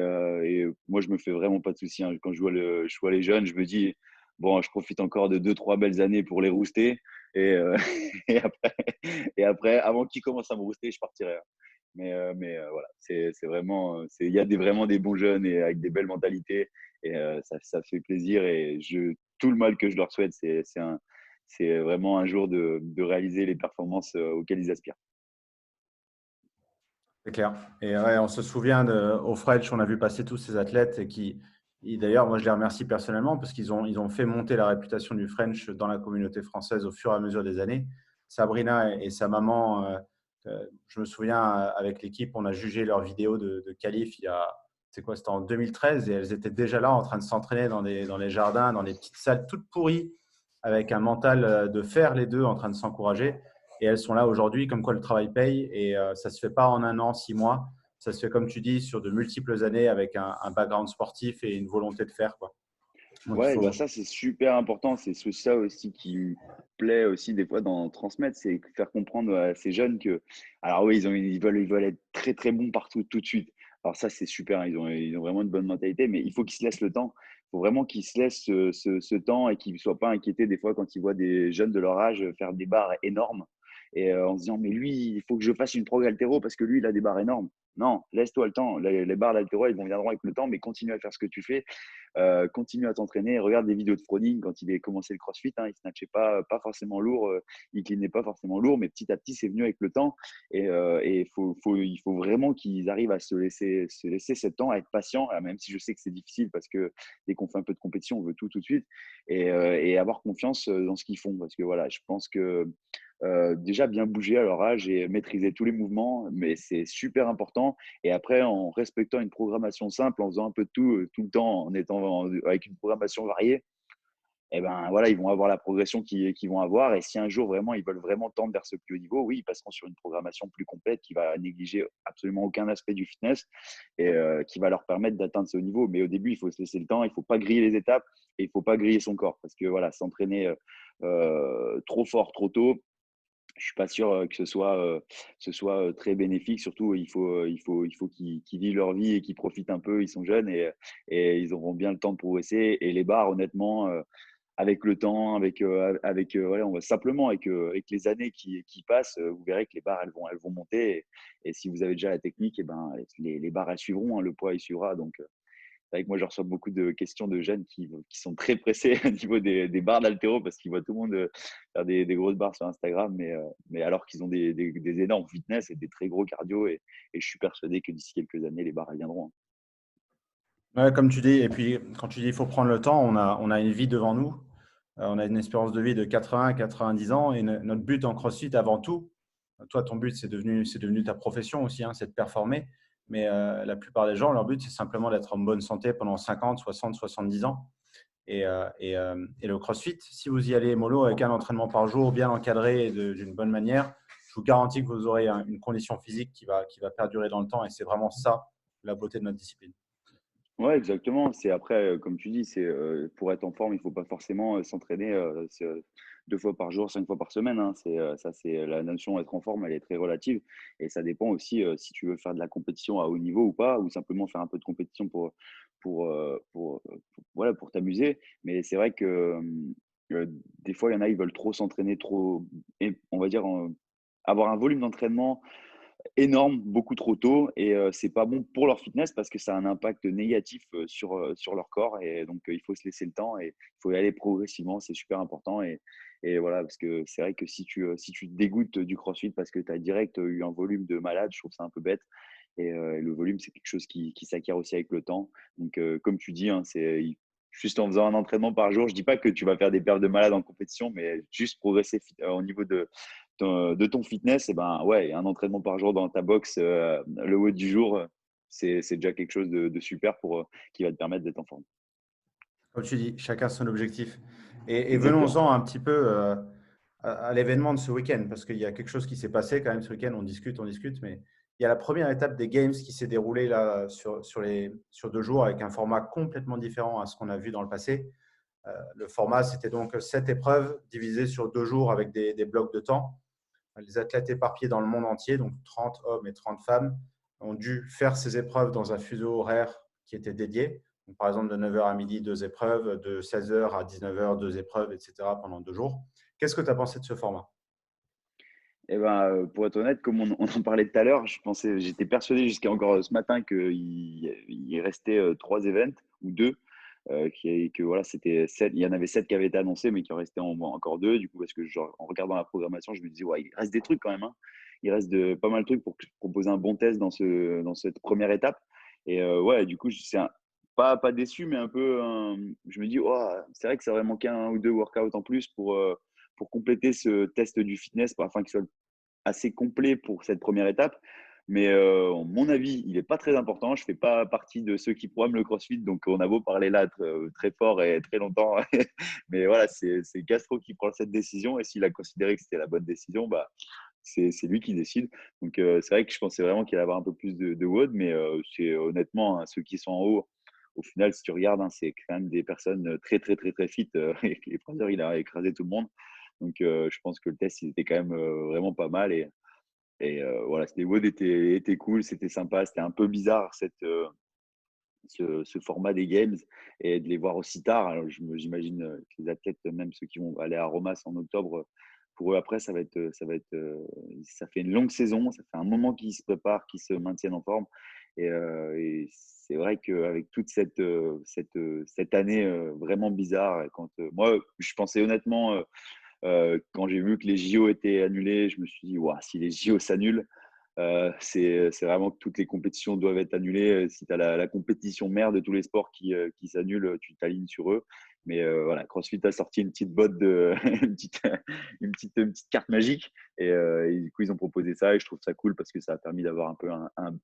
moi, je me fais vraiment pas de soucis, hein. Quand je vois les jeunes, je me dis, bon, je profite encore de deux, trois belles années pour les rooster. Et, et, après, et après, avant qu'ils commencent à me rooster, je partirai, hein. Mais voilà, c'est vraiment, il y a vraiment des bons jeunes et avec des belles mentalités. Et ça fait plaisir. Et tout le mal que je leur souhaite, c'est vraiment un jour de réaliser les performances auxquelles ils aspirent. C'est clair. Et ouais, on se souvient au French, on a vu passer tous ces athlètes d'ailleurs, moi je les remercie personnellement parce ils ont fait monter la réputation du French dans la communauté française au fur et à mesure des années. Sabrina et sa maman, je me souviens avec l'équipe, on a jugé leurs vidéos de qualif c'est quoi, c'était en 2013 et elles étaient déjà là en train de s'entraîner dans les jardins, dans les petites salles toutes pourries avec un mental de fer les deux en train de s'encourager. Et elles sont là aujourd'hui, comme quoi le travail paye. Et ça ne se fait pas en un an, 6 mois. Ça se fait, comme tu dis, sur de multiples années avec un background sportif et une volonté de faire, quoi. Donc, il Ouais, bah faut… ça, c'est super important. C'est ça aussi qui me plaît aussi des fois dans transmettre, c'est faire comprendre à ces jeunes que, alors oui, ils veulent être très très bons partout tout de suite. Alors ça, c'est super, hein, ils ont vraiment une bonne mentalité, mais il faut qu'ils se laissent le temps. Il faut vraiment qu'ils se laissent ce temps et qu'ils ne soient pas inquiétés des fois quand ils voient des jeunes de leur âge faire des barres énormes et en se disant: «Mais lui, il faut que je fasse une prog haltéro parce que lui, il a des barres énormes». Non, laisse-toi le temps. Les barres d'haltéro, elles vont viendront avec le temps, mais continue à faire ce que tu fais. Continue à t'entraîner. Regarde des vidéos de Froning quand il a commencé le CrossFit, hein, il snatchait pas forcément lourd, il cleanait pas forcément lourd, mais petit à petit, c'est venu avec le temps. Et il faut vraiment qu'ils arrivent à se laisser ce temps, à être patient, même si je sais que c'est difficile parce que dès qu'on fait un peu de compétition, on veut tout de suite et avoir confiance dans ce qu'ils font. Parce que voilà, je pense que déjà bien bouger à leur âge et maîtriser tous les mouvements, mais c'est super important. Et après, en respectant une programmation simple, en faisant un peu de tout le temps, avec une programmation variée, et ben voilà, ils vont avoir la progression qu'ils vont avoir. Et si un jour vraiment ils veulent vraiment tendre vers ce plus haut niveau, oui, ils passeront sur une programmation plus complète qui va négliger absolument aucun aspect du fitness et qui va leur permettre d'atteindre ce haut niveau. Mais au début, il faut se laisser le temps, il ne faut pas griller les étapes et il ne faut pas griller son corps parce que voilà, s'entraîner trop fort, trop tôt, je suis pas sûr que ce soit très bénéfique. Surtout, il faut qu'ils vivent leur vie et qu'ils profitent un peu. Ils sont jeunes et ils auront bien le temps de progresser. Et les bars, honnêtement, avec le temps, voilà, on va simplement avec les années qui passent, vous verrez que les barres, elles vont monter. Et si vous avez déjà la technique, et ben, les barres, elles suivront, hein, le poids, il suivra. Donc, c'est vrai que moi, je reçois beaucoup de questions de jeunes qui sont très pressés au niveau des barres d'haltéro parce qu'ils voient tout le monde faire des grosses barres sur Instagram, mais alors qu'ils ont des énormes fitness et des très gros cardio. Et je suis persuadé que d'ici quelques années, les barres elles viendront, hein. Ouais, comme tu dis, et puis quand tu dis il faut prendre le temps, on a une vie devant nous. On a une espérance de vie de 80 90 ans et notre but en CrossFit avant tout, toi ton but c'est devenu ta profession aussi, hein, c'est de performer. Mais la plupart des gens, leur but c'est simplement d'être en bonne santé pendant 50, 60, 70 ans. Et le CrossFit, si vous y allez mollo avec un entraînement par jour bien encadré et d'une bonne manière, je vous garantis que vous aurez une condition physique qui va perdurer dans le temps et c'est vraiment ça la beauté de notre discipline. Ouais, exactement. C'est après, comme tu dis, pour être en forme, il faut pas forcément, s'entraîner, 2 fois par jour, 5 fois par semaine, hein. C'est la notion être en forme, elle est très relative et ça dépend aussi, si tu veux faire de la compétition à haut niveau ou pas, ou simplement faire un peu de compétition pour voilà, pour t'amuser. Mais c'est vrai que, des fois, il y en a, ils veulent trop s'entraîner, trop et on va dire, avoir un volume d'entraînement énorme, beaucoup trop tôt et c'est pas bon pour leur fitness parce que ça a un impact négatif, sur leur corps et donc il faut se laisser le temps et il faut y aller progressivement, c'est super important et voilà, parce que c'est vrai que si tu te dégoûtes du CrossFit parce que tu as direct eu un volume de malade, je trouve ça un peu bête et le volume, c'est quelque chose qui s'acquiert aussi avec le temps. Donc comme tu dis, hein, juste en faisant un entraînement par jour, je dis pas que tu vas faire des perfs de malade en compétition, mais juste progresser au niveau de ton fitness, et ben ouais, un entraînement par jour dans ta box, le haut du jour, c'est déjà quelque chose de super qui va te permettre d'être en forme. Comme tu dis, chacun son objectif. Et Exactement. venons-en un petit peu à l'événement de ce week-end, parce qu'il y a quelque chose qui s'est passé quand même ce week-end. On discute, mais il y a la première étape des Games qui s'est déroulée là sur 2 jours avec un format complètement différent à ce qu'on a vu dans le passé. Le format, c'était donc 7 épreuves divisées sur 2 jours avec des blocs de temps. Les athlètes éparpillés dans le monde entier, donc 30 hommes et 30 femmes, ont dû faire ces épreuves dans un fuseau horaire qui était dédié. Donc, par exemple, de 9h à midi, 2 épreuves, de 16h à 19h, 2 épreuves, etc. pendant 2 jours. Qu'est-ce que tu as pensé de ce format? Et ben, pour être honnête, comme on en parlait tout à l'heure, j'étais persuadé jusqu'à encore ce matin qu'il restait 3 events ou 2, que voilà, c'était 7, il y en avait 7 qui avaient été annoncés, mais qu'il en restait encore 2. Du coup, parce que genre, en regardant la programmation, je me disais, ouais, il reste des trucs quand même, hein. Il reste pas mal de trucs pour proposer un bon test dans cette première étape. Et ouais, du coup, pas déçu, mais un peu, je me dis, oh, c'est vrai que ça aurait manqué un ou deux workouts en plus pour compléter ce test du fitness, afin qu'il soit assez complet pour cette première étape. Mais mon avis, il n'est pas très important. Je ne fais pas partie de ceux qui programment le CrossFit, donc on a beau parler là très fort et très longtemps. Mais voilà, c'est Castro qui prend cette décision. Et s'il a considéré que c'était la bonne décision, bah, c'est lui qui décide. Donc c'est vrai que je pensais vraiment qu'il allait avoir un peu plus de WOD, mais c'est honnêtement, hein, ceux qui sont en haut, au final, si tu regardes, hein, c'est quand même des personnes très, très, très, très fit. Et Fraser, il a écrasé tout le monde. Donc je pense que le test, il était quand même vraiment pas mal. voilà, les WOD étaient cool, c'était sympa, c'était un peu bizarre ce format des games et de les voir aussi tard. Alors, j'imagine que les athlètes, même ceux qui vont aller à Romas en octobre, pour eux après, ça fait une longue saison, ça fait un moment qu'ils se préparent, qu'ils se maintiennent en forme. Et c'est vrai qu'avec toute cette année vraiment bizarre, moi, je pensais honnêtement, quand j'ai vu que les JO étaient annulés, je me suis dit, ouah, si les JO s'annulent, c'est vraiment que toutes les compétitions doivent être annulées. Si tu as la compétition mère de tous les sports qui s'annulent, tu t'alignes sur eux. Mais voilà, CrossFit a sorti une petite botte, une petite carte magique. Et du coup, ils ont proposé ça et je trouve ça cool parce que ça a permis d'avoir un peu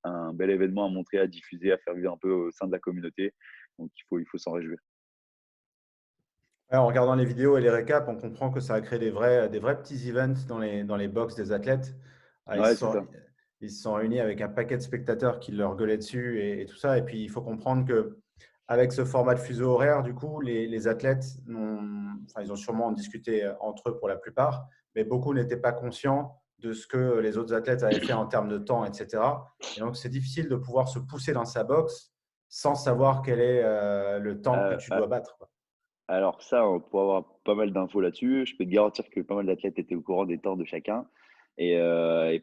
un bel événement à montrer, à diffuser, à faire vivre un peu au sein de la communauté. Donc, il faut s'en réjouir. Ouais, en regardant les vidéos et les récaps, on comprend que ça a créé des vrais petits events dans les box des athlètes. Ah, Ouais, c'est ça. ils se sont réunis avec un paquet de spectateurs qui leur gueulaient dessus et tout ça. Et puis, il faut comprendre que avec ce format de fuseau horaire, du coup, les athlètes, enfin, ils ont sûrement discuté entre eux pour la plupart, mais beaucoup n'étaient pas conscients de ce que les autres athlètes avaient fait en termes de temps, etc. Et donc, c'est difficile de pouvoir se pousser dans sa box sans savoir quel est le temps que Euh, tu dois battre, quoi. Alors ça, on pourrait avoir pas mal d'infos là-dessus. Je peux te garantir que pas mal d'athlètes étaient au courant des torts de chacun. Et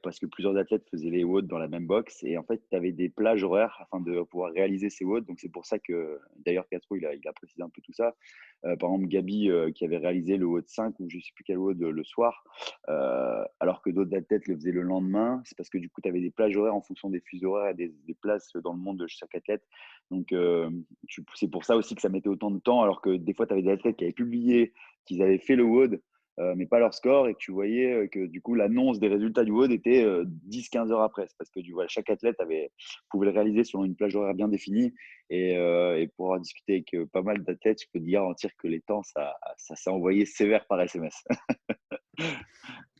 parce que plusieurs athlètes faisaient les WOD dans la même box. Et en fait, tu avais des plages horaires afin de pouvoir réaliser ces WOD. Donc c'est pour ça que, d'ailleurs, Castro, il a précisé un peu tout ça. Par exemple, Gabi, qui avait réalisé le WOD 5 ou je ne sais plus quel WOD le soir, alors que d'autres athlètes le faisaient le lendemain. C'est parce que du coup, tu avais des plages horaires en fonction des fuseaux horaires et des places dans le monde de chaque athlète. Donc, c'est pour ça aussi que ça mettait autant de temps, alors que des fois, tu avais des athlètes qui avaient publié qu'ils avaient fait le WOD, mais pas leur score, et que tu voyais que du coup, l'annonce des résultats du WOD était 10-15 heures après. C'est parce que chaque athlète pouvait le réaliser sur une plage horaire bien définie. Et pour avoir discuté avec pas mal d'athlètes, je peux te garantir que les temps, ça s'est envoyé sévère par SMS. Mais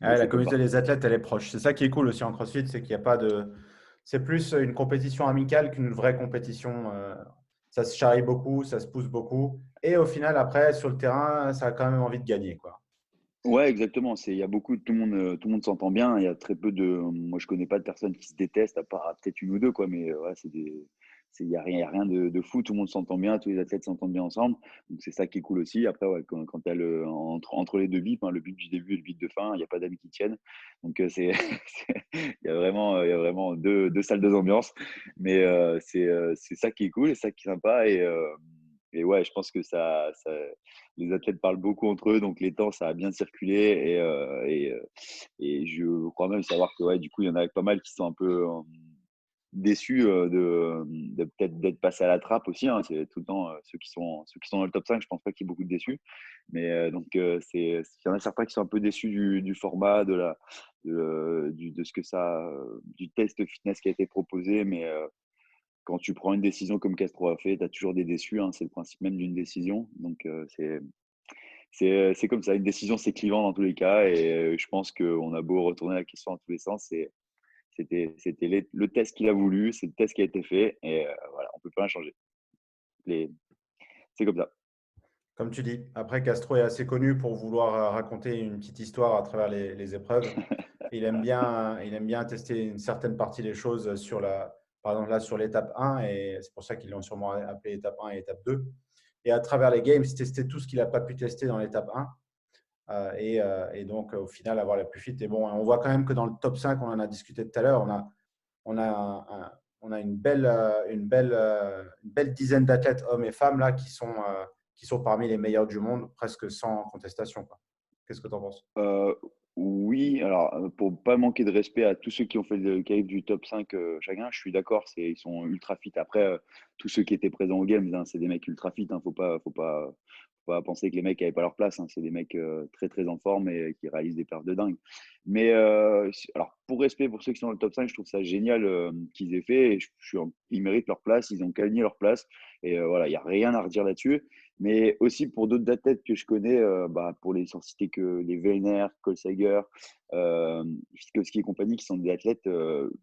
Ouais, la c'est comme communauté partout. des athlètes, elle est proche. C'est ça qui est cool aussi en CrossFit, c'est qu'il n'y a pas de. C'est plus une compétition amicale qu'une vraie compétition. Ça se charrie beaucoup, ça se pousse beaucoup. Et au final, après, sur le terrain, ça a quand même envie de gagner, quoi. Ouais, exactement. Il y a beaucoup, tout le monde s'entend bien. Il y a très peu de, moi je connais pas de personnes qui se détestent, à part peut-être une ou deux, quoi. Mais ouais, il y a rien de fou. Tout le monde s'entend bien, tous les athlètes s'entendent bien ensemble. Donc c'est ça qui est cool aussi. Après, ouais, quand tu as entre les deux bips, hein, le bip du début et le bip de fin, il n'y a pas d'amis qui tiennent. Donc il y a vraiment deux salles, deux ambiances. Mais c'est ça qui est cool et ça qui est sympa. Et ouais, je pense que les athlètes parlent beaucoup entre eux, donc les temps, ça a bien circulé. Et je crois même savoir que ouais, du coup, il y en a pas mal qui sont un peu déçus de peut-être d'être passés à la trappe aussi. Hein. C'est tout le temps ceux qui sont dans le top 5, je pense pas qu'il y ait beaucoup de déçus. Mais donc, il y en a certains qui sont un peu déçus du format, de ce que du test fitness qui a été proposé. Mais quand tu prends une décision comme Castro a fait, tu as toujours des déçus. Hein. C'est le principe même d'une décision. Donc, c'est comme ça. Une décision, c'est clivant dans tous les cas. Et je pense qu'on a beau retourner la question dans tous les sens. C'était le test qu'il a voulu, c'est le test qui a été fait. Et voilà, on ne peut pas rien changer. Les- C'est comme ça. Comme tu dis. Après, Castro est assez connu pour vouloir raconter une petite histoire à travers les épreuves. Il aime bien tester une certaine partie des choses par exemple là, sur l'étape 1. Et c'est pour ça qu'ils l'ont sûrement appelé étape 1 et étape 2. Et à travers les games, tester tout ce qu'il n'a pas pu tester dans l'étape 1. Et donc, au final, avoir la plus fit. Et bon, on voit quand même que dans le top 5, on en a discuté tout à l'heure, on a une belle dizaine d'athlètes, hommes et femmes, là, qui sont parmi les meilleurs du monde, presque sans contestation, quoi. Qu'est-ce que tu en penses? Euh, oui, alors pour pas manquer de respect à tous ceux qui ont fait le qualif du top 5 chacun, je suis d'accord, ils sont ultra fit. Après, tous ceux qui étaient présents aux Games, hein, c'est des mecs ultra fit. Hein, faut pas penser que les mecs n'avaient pas leur place. Hein, c'est des mecs très très en forme et qui réalisent des perfs de dingue. Mais alors pour respect pour ceux qui sont dans le top 5, je trouve ça génial qu'ils aient fait. Et ils méritent leur place, ils ont gagné leur place. Et voilà, il n'y a rien à redire là-dessus. Mais aussi pour d'autres athlètes que je connais, pour les sans citer que les Weiner, Kolsager, Fikowski et compagnie, qui sont des athlètes,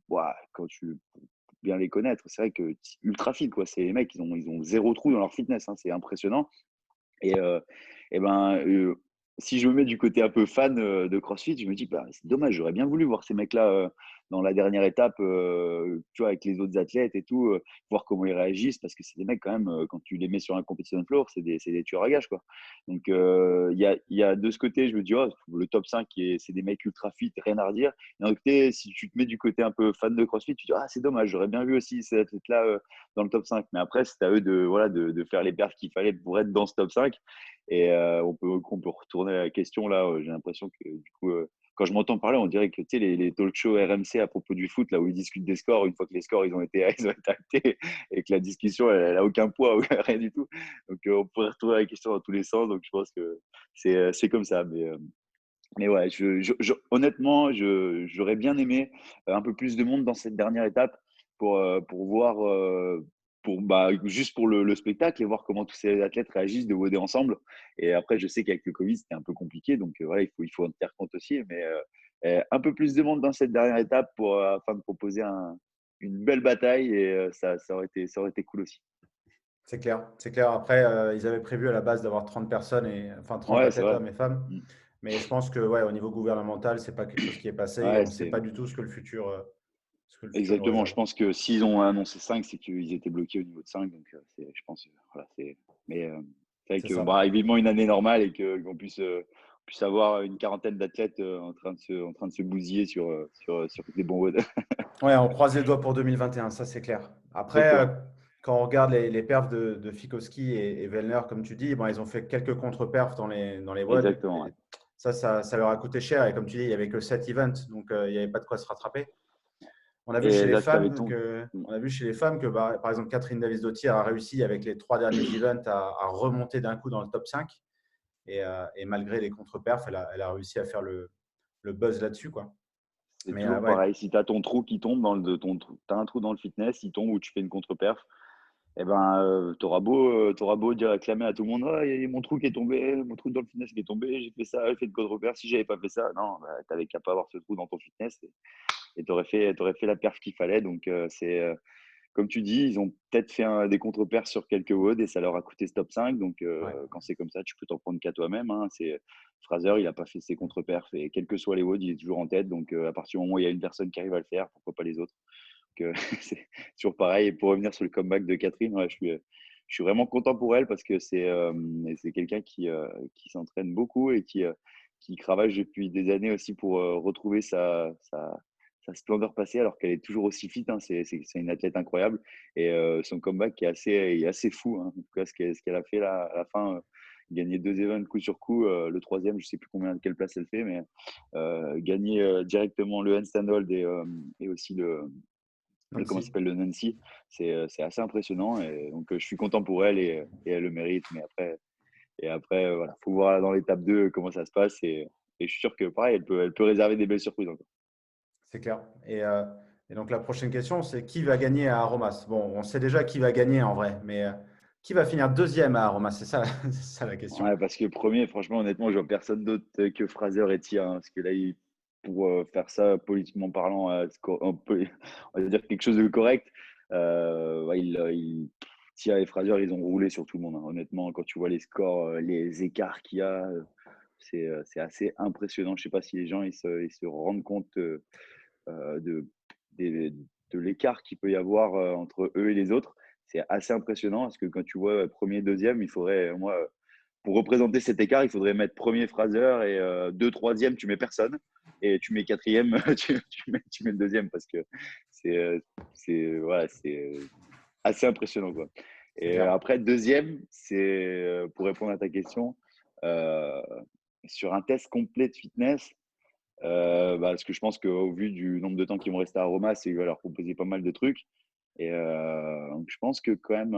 ouah, quand tu pour bien les connaître, c'est vrai que ultra fit, quoi. C'est les mecs, ils ont zéro trou dans leur fitness, hein, c'est impressionnant. Et, et ben, si je me mets du côté un peu fan de CrossFit, je me dis, bah, c'est dommage, j'aurais bien voulu voir ces mecs-là dans la dernière étape, tu vois, avec les autres athlètes et tout, voir comment ils réagissent, parce que c'est des mecs quand même, quand tu les mets sur un competition floor, c'est des tueurs à gages, quoi. Donc, il y a de ce côté, je me dis, oh, le top 5, c'est des mecs ultra fit, rien à redire. Et d'un autre côté, si tu te mets du côté un peu fan de CrossFit, tu te dis, ah, c'est dommage, j'aurais bien vu aussi cet athlète-là dans le top 5. Mais après, c'est à eux voilà, de faire les perfs qu'il fallait pour être dans ce top 5. Et on peut retourner à la question là. J'ai l'impression que du coup, quand je m'entends parler, on dirait que tu sais, les talk shows RMC à propos du foot, là où ils discutent des scores, une fois que les scores ils ont été, ils ont été actés et que la discussion elle a aucun poids, rien du tout. Donc on pourrait retrouver la question dans tous les sens. Donc je pense que c'est comme ça. Mais ouais, honnêtement, j'aurais bien aimé un peu plus de monde dans cette dernière étape pour voir, juste pour le spectacle et voir comment tous ces athlètes réagissent de voder ensemble. Et après, je sais qu'avec le Covid, c'était un peu compliqué. Donc voilà, il faut en tenir compte aussi. Mais un peu plus de monde dans cette dernière étape afin de proposer une belle bataille. Et ça aurait été cool aussi. C'est clair, c'est clair. Après, ils avaient prévu à la base d'avoir 30 personnes, enfin 30 Ouais, c'est athlètes, vrai. hommes et femmes. Mm. Mais je pense que ouais, au niveau gouvernemental, c'est pas quelque chose qui est passé et Ouais, on ne sait pas du tout ce que le futur nous exactement. Je réserve. pense que s'ils ont annoncé 5, c'est qu'ils étaient bloqués au niveau de 5. Donc, je pense, voilà, mais c'est vrai C'est que, ça. bah, vivement une année normale et qu'on puisse avoir une quarantaine d'athlètes en train de se bousiller sur des bons WOD. Ouais, on croise les doigts pour 2021, ça c'est clair. Après, Exactement. quand on regarde les perfs de Fikowski et Wellner, comme tu dis, bon, ils ont fait quelques contre-perfs dans les WOD. Exactement. Ouais. Et ça leur a coûté cher. Et comme tu dis, il n'y avait que 7 events, donc il n'y avait pas de quoi se rattraper. On a vu chez Et les là, tu avais femmes ton. que, on a vu chez les femmes que bah, par exemple, Catherine Davis-Dottir a réussi avec les 3 derniers events à remonter d'un coup dans le top 5. Et malgré les contre-perfs, elle a réussi à faire le buzz là-dessus, quoi. C'est Mais toujours ouais, pareil. Si tu as ton trou qui tombe t'as un trou dans le fitness, il tombe ou tu fais une contre-perf, eh ben, t'auras beau dire, clamer à tout le monde, ah, y a mon trou qui est tombé, mon trou dans le fitness qui est tombé, j'ai fait ça, j'ai fait de contre-perf. Si j'avais pas fait ça, non, bah, t'avais qu'à pas avoir ce trou dans ton fitness et t'aurais fait la perf qu'il fallait. Donc, comme tu dis, ils ont peut-être fait des contre-perfs sur quelques WOD et ça leur a coûté ce top 5. Donc, ouais, quand c'est comme ça, tu peux t'en prendre qu'à toi-même, hein. Fraser, il n'a pas fait ses contre-perfs et quels que soient les WOD, il est toujours en tête. Donc, à partir du moment où il y a une personne qui arrive à le faire, pourquoi pas les autres? Donc, c'est toujours pareil. Et pour revenir sur le comeback de Catherine, ouais, je suis vraiment content pour elle parce que c'est quelqu'un qui s'entraîne beaucoup et qui cravache depuis des années aussi pour retrouver sa splendeur passée alors qu'elle est toujours aussi fit, hein. C'est une athlète incroyable et son comeback est assez fou, hein. En tout cas, ce qu'elle a fait là, à la fin, gagner 2 events coup sur coup. Le troisième, je ne sais plus quelle place elle fait, mais gagner directement le handstand hold et aussi comment ça Nancy. s'appelle, le Nancy, c'est assez impressionnant. Et donc, je suis content pour elle et elle le mérite. Mais après, voilà, faut voir dans l'étape 2 comment ça se passe. Et je suis sûr que pareil, elle peut réserver des belles surprises encore. C'est clair. Et donc, la prochaine question, c'est qui va gagner à Aromas? Bon, on sait déjà qui va gagner en vrai, mais qui va finir deuxième à Aromas? C'est ça, c'est ça la question. Ouais, parce que premier, franchement, honnêtement, je vois personne d'autre que Fraser et Tia, hein, parce que là, pour faire ça, politiquement parlant, on va dire quelque chose de correct. Ouais, Tia et Fraser, ils ont roulé sur tout le monde, hein. Honnêtement, quand tu vois les scores, les écarts qu'il y a, c'est assez impressionnant. Je sais pas si les gens ils se rendent compte de, des- de l'écart qu'il peut y avoir entre eux et les autres. C'est assez impressionnant parce que quand tu vois premier, deuxième, il faudrait, moi, pour représenter cet écart, il faudrait mettre premier Fraser et deux, troisième, tu mets personne. Et tu mets quatrième, tu mets le deuxième parce que voilà, c'est assez impressionnant, quoi. C'est Et clair. après, deuxième, c'est pour répondre à ta question, euh, sur un test complet de fitness, parce que je pense qu'au vu du nombre de temps qu'ils vont rester à Roma, il va leur proposer pas mal de trucs. Et donc je pense que quand même,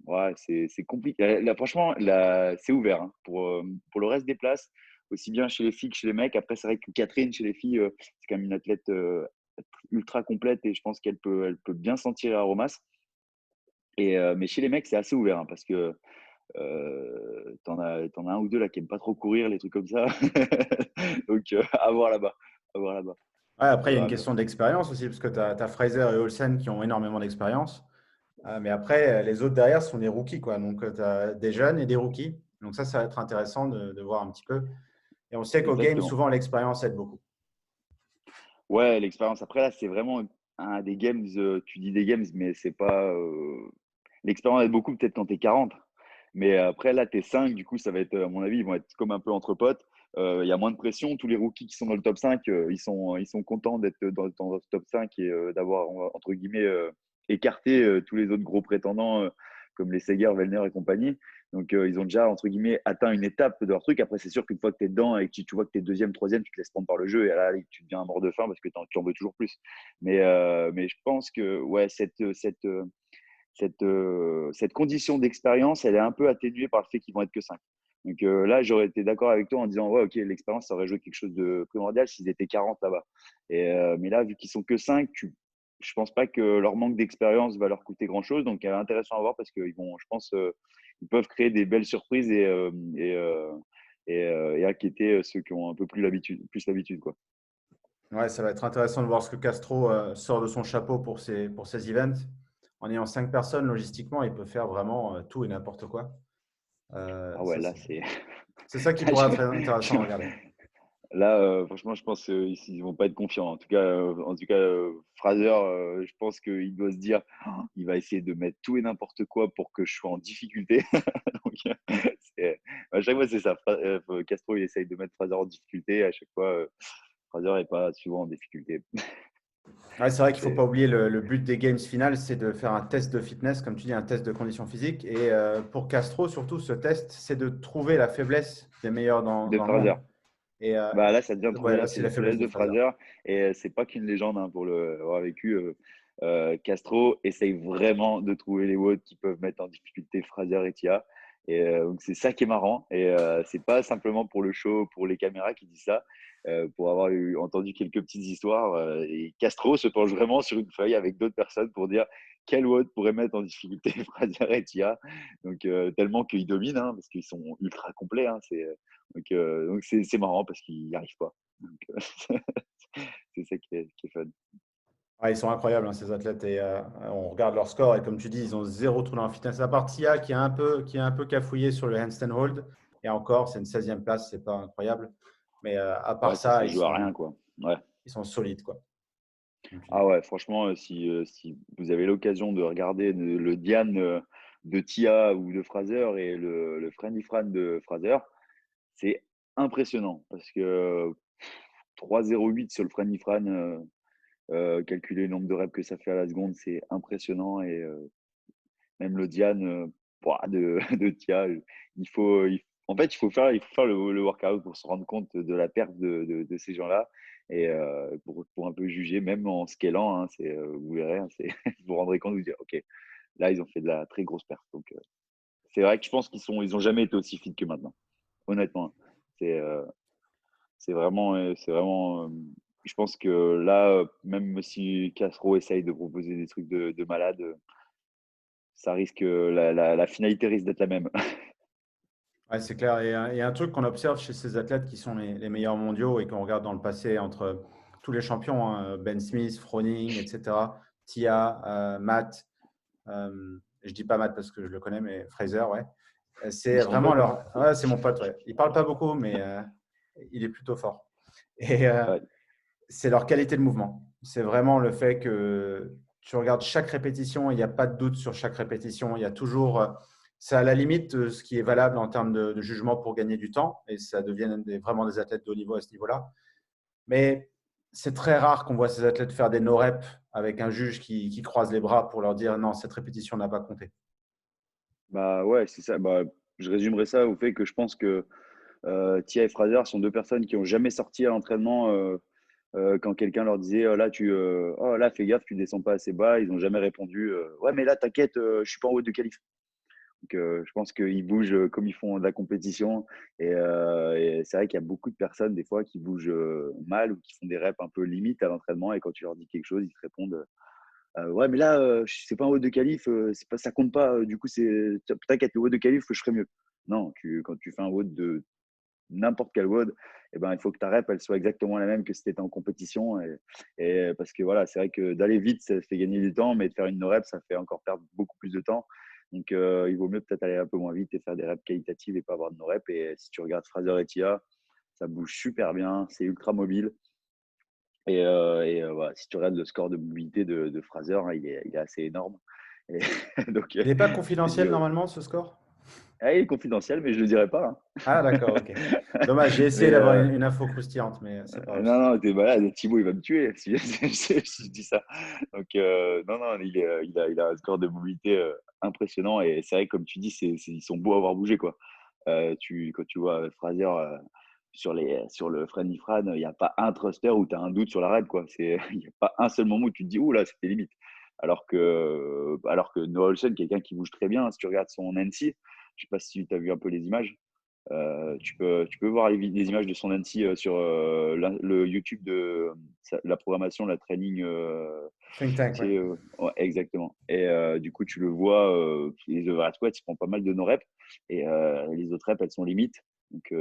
ouais, c'est compliqué. Là, franchement, là, c'est ouvert, hein, pour le reste des places, aussi bien chez les filles que chez les mecs. Après, c'est vrai que Catherine, chez les filles, c'est quand même une athlète ultra complète et je pense qu'elle peut bien sentir à Romas. Mais chez les mecs, c'est assez ouvert, hein, parce que t'en as un ou deux là qui aiment pas trop courir, les trucs comme ça. Donc, à voir là-bas. À voir là-bas. Ouais, après, On il y a une verra bien. question d'expérience aussi, parce que tu as Fraser et Olsen qui ont énormément d'expérience. Mais après, les autres derrière sont des rookies, quoi. Donc, tu as des jeunes et des rookies. Donc, ça va être intéressant de voir un petit peu. Et on sait qu'au game, Exactement. souvent, l'expérience aide beaucoup. Ouais, l'expérience. Après, là, c'est vraiment des games. Tu dis des games, mais c'est pas. L'expérience aide beaucoup, peut-être quand tu es 40. Mais après, là, tu es 5. Du coup, ça va être, à mon avis, ils vont être comme un peu entre potes. Il y a moins de pression. Tous les rookies qui sont dans le top 5, ils sont contents d'être dans le top 5 et d'avoir, entre guillemets, écarté tous les autres gros prétendants comme les Seger, Vellner et compagnie. Donc, ils ont déjà, entre guillemets, atteint une étape de leur truc. Après, c'est sûr qu'une fois que tu es dedans et que tu vois que tu es deuxième, troisième, tu te laisses prendre par le jeu et là, tu deviens un mort de faim parce que tu en veux toujours plus. Mais je pense que ouais, cette condition d'expérience, elle est un peu atténuée par le fait qu'ils vont être que 5. Donc là, j'aurais été d'accord avec toi en disant, ouais, ok, l'expérience, ça aurait joué quelque chose de primordial s'ils étaient 40 là-bas. Mais là, vu qu'ils sont que 5, je pense pas que leur manque d'expérience va leur coûter grand-chose. Donc, intéressant à voir parce qu'ils vont, je pense, ils peuvent créer des belles surprises et inquiéter ceux qui ont un peu plus l'habitude, quoi. Ouais, ça va être intéressant de voir ce que Castro sort de son chapeau pour ces events. En ayant 5 personnes, logistiquement, il peut faire vraiment tout et n'importe quoi. Ah ouais, Ça, là, c'est. c'est ça qui Là, pourrait être intéressant à regarder. Là, franchement, je pense qu'ils vont pas être confiants. En tout cas, Fraser, je pense qu'il doit se dire, oh, il va essayer de mettre tout et n'importe quoi pour que je sois en difficulté. Donc, à chaque fois, c'est ça. Castro, il essaye de mettre Fraser en difficulté. À chaque fois, Fraser n'est pas souvent en difficulté. Ouais, c'est vrai qu'il ne faut pas C'est- oublier le but des games finales, c'est de faire un test de fitness, comme tu dis, un test de condition physique. Et pour Castro, surtout, ce test, c'est de trouver la faiblesse des meilleurs De dans le Fraser. monde. Et Bah là, ça devient de trouver ouais, la là, c'est la faiblesse faiblesse de de Fraser. Fraser. Et c'est pas qu'une légende hein, pour l'avoir vécu. Castro essaye vraiment de trouver les WOD qui peuvent mettre en difficulté Fraser et Tia. Et donc c'est ça qui est marrant. Et c'est pas simplement pour le show, pour les caméras qui dit ça. Pour avoir entendu quelques petites histoires. Et Castro se penche vraiment sur une feuille avec d'autres personnes pour dire quel WOD pourrait mettre en difficulté Fraser et Tia. Donc tellement qu'ils dominent, hein, parce qu'ils sont ultra complets. Hein, donc c'est marrant parce qu'il n'y arrive pas. Donc, c'est ça qui est fun. Ouais, ils sont incroyables, hein, ces athlètes. Et on regarde leur score. Et comme tu dis, ils ont zéro trou dans la fitness. À part Tia, qui a un peu cafouillé sur le handstand hold. Et encore, c'est une 16e place. C'est pas incroyable. Mais à part Ouais, ça ça, se joue à rien, quoi. Ouais. ils sont solides, quoi. Comme tu Ah dis. ouais, franchement, si vous avez l'occasion de regarder le Diane de Tia ou de Fraser et le Franny Fran de Fraser, c'est impressionnant parce que 3,08 sur le Franny Fran, calculer le nombre de reps que ça fait à la seconde, c'est impressionnant. Et même le Diane ouah, de Tia, en fait, il faut faire le workout pour se rendre compte de la perte de ces gens-là et pour un peu juger, même en scalant, hein, vous verrez, hein, vous vous rendrez compte, vous dire, OK, là, ils ont fait de la très grosse perte. Donc, c'est vrai que je pense ils ont jamais été aussi fit que maintenant, honnêtement. C'est c'est vraiment, je pense que là, même si Castro essaye de proposer des trucs de malade, ça risque, la finalité risque d'être la même. Ouais, c'est clair. Et il y a un truc qu'on observe chez ces athlètes qui sont les meilleurs mondiaux et qu'on regarde dans le passé entre tous les champions, hein, Ben Smith, Froning, etc., Tia, Matt. Je dis pas Matt parce que je le connais, mais Fraser, ouais. C'est C'est ton vraiment pote, hein? leur. Ouais, c'est mon pote, ouais. Il parle pas beaucoup, mais il est plutôt fort. Et Ouais. c'est leur qualité de mouvement. C'est vraiment le fait que tu regardes chaque répétition, il n'y a pas de doute sur chaque répétition. Il y a toujours. C'est à la limite ce qui est valable en termes de jugement pour gagner du temps. Et ça devient vraiment des athlètes de haut niveau à ce niveau-là. Mais c'est très rare qu'on voit ces athlètes faire des no-reps avec un juge qui croise les bras pour leur dire non, cette répétition n'a pas compté. Bah ouais, c'est ça. Bah, je résumerai ça au fait que je pense que Tia et Fraser sont deux personnes qui ont jamais sorti à l'entraînement quand quelqu'un leur disait oh là fais gaffe tu descends pas assez bas, ils ont jamais répondu ouais mais là t'inquiète je suis pas en haut de qualif. Donc je pense qu'ils bougent comme ils font de la compétition et c'est vrai qu'il y a beaucoup de personnes des fois qui bougent mal ou qui font des reps un peu limite à l'entraînement et quand tu leur dis quelque chose ils te répondent ouais mais là c'est pas un haut de qualif, c'est pas ça compte pas, du coup c'est t'inquiète le haut de qualif je ferai mieux. Non, quand tu fais un WOD de n'importe quel WOD, eh ben, il faut que ta rep elle soit exactement la même que si tu étais en compétition. Et parce que voilà, c'est vrai que d'aller vite, ça fait gagner du temps, mais de faire une no rep, ça fait encore perdre beaucoup plus de temps. Donc, il vaut mieux peut-être aller un peu moins vite et faire des reps qualitatives et pas avoir de no rep. Et si tu regardes Fraser et Tia, ça bouge super bien, c'est ultra mobile. Voilà, si tu regardes le score de mobilité de Fraser, hein, il est assez énorme. Et donc, Il n'est pas tu te dis, confidentiel normalement, ce score? ah, il est confidentiel, mais je ne le dirai pas, Ah, d'accord, ok. Dommage, j'ai hein. essayé d'avoir une info croustillante, mais c'est pas Non, réussi. non, t'es malade. Thibaut, il va me tuer si je dis ça. Donc, non, non, il a un score de mobilité impressionnant. Et c'est vrai, comme tu dis, ils sont beaux à avoir bougé, quoi. Quand tu vois Fraser sur le Friendly Fran, il n'y a pas un thruster où tu as un doute sur la raid, quoi. Il n'y a pas un seul moment où tu te dis, ouh là, c'était limite. Alors que Noah Olsen, quelqu'un qui bouge très bien, si tu regardes son NC, je ne sais pas si tu as vu un peu les images. Tu peux voir les images de son NC sur le YouTube de la programmation, la training. Think Tank, ouais. Ouais, exactement. Et du coup, tu le vois, les overhead squats, il prend pas mal de no reps. Et les autres reps, elles sont limites. Donc,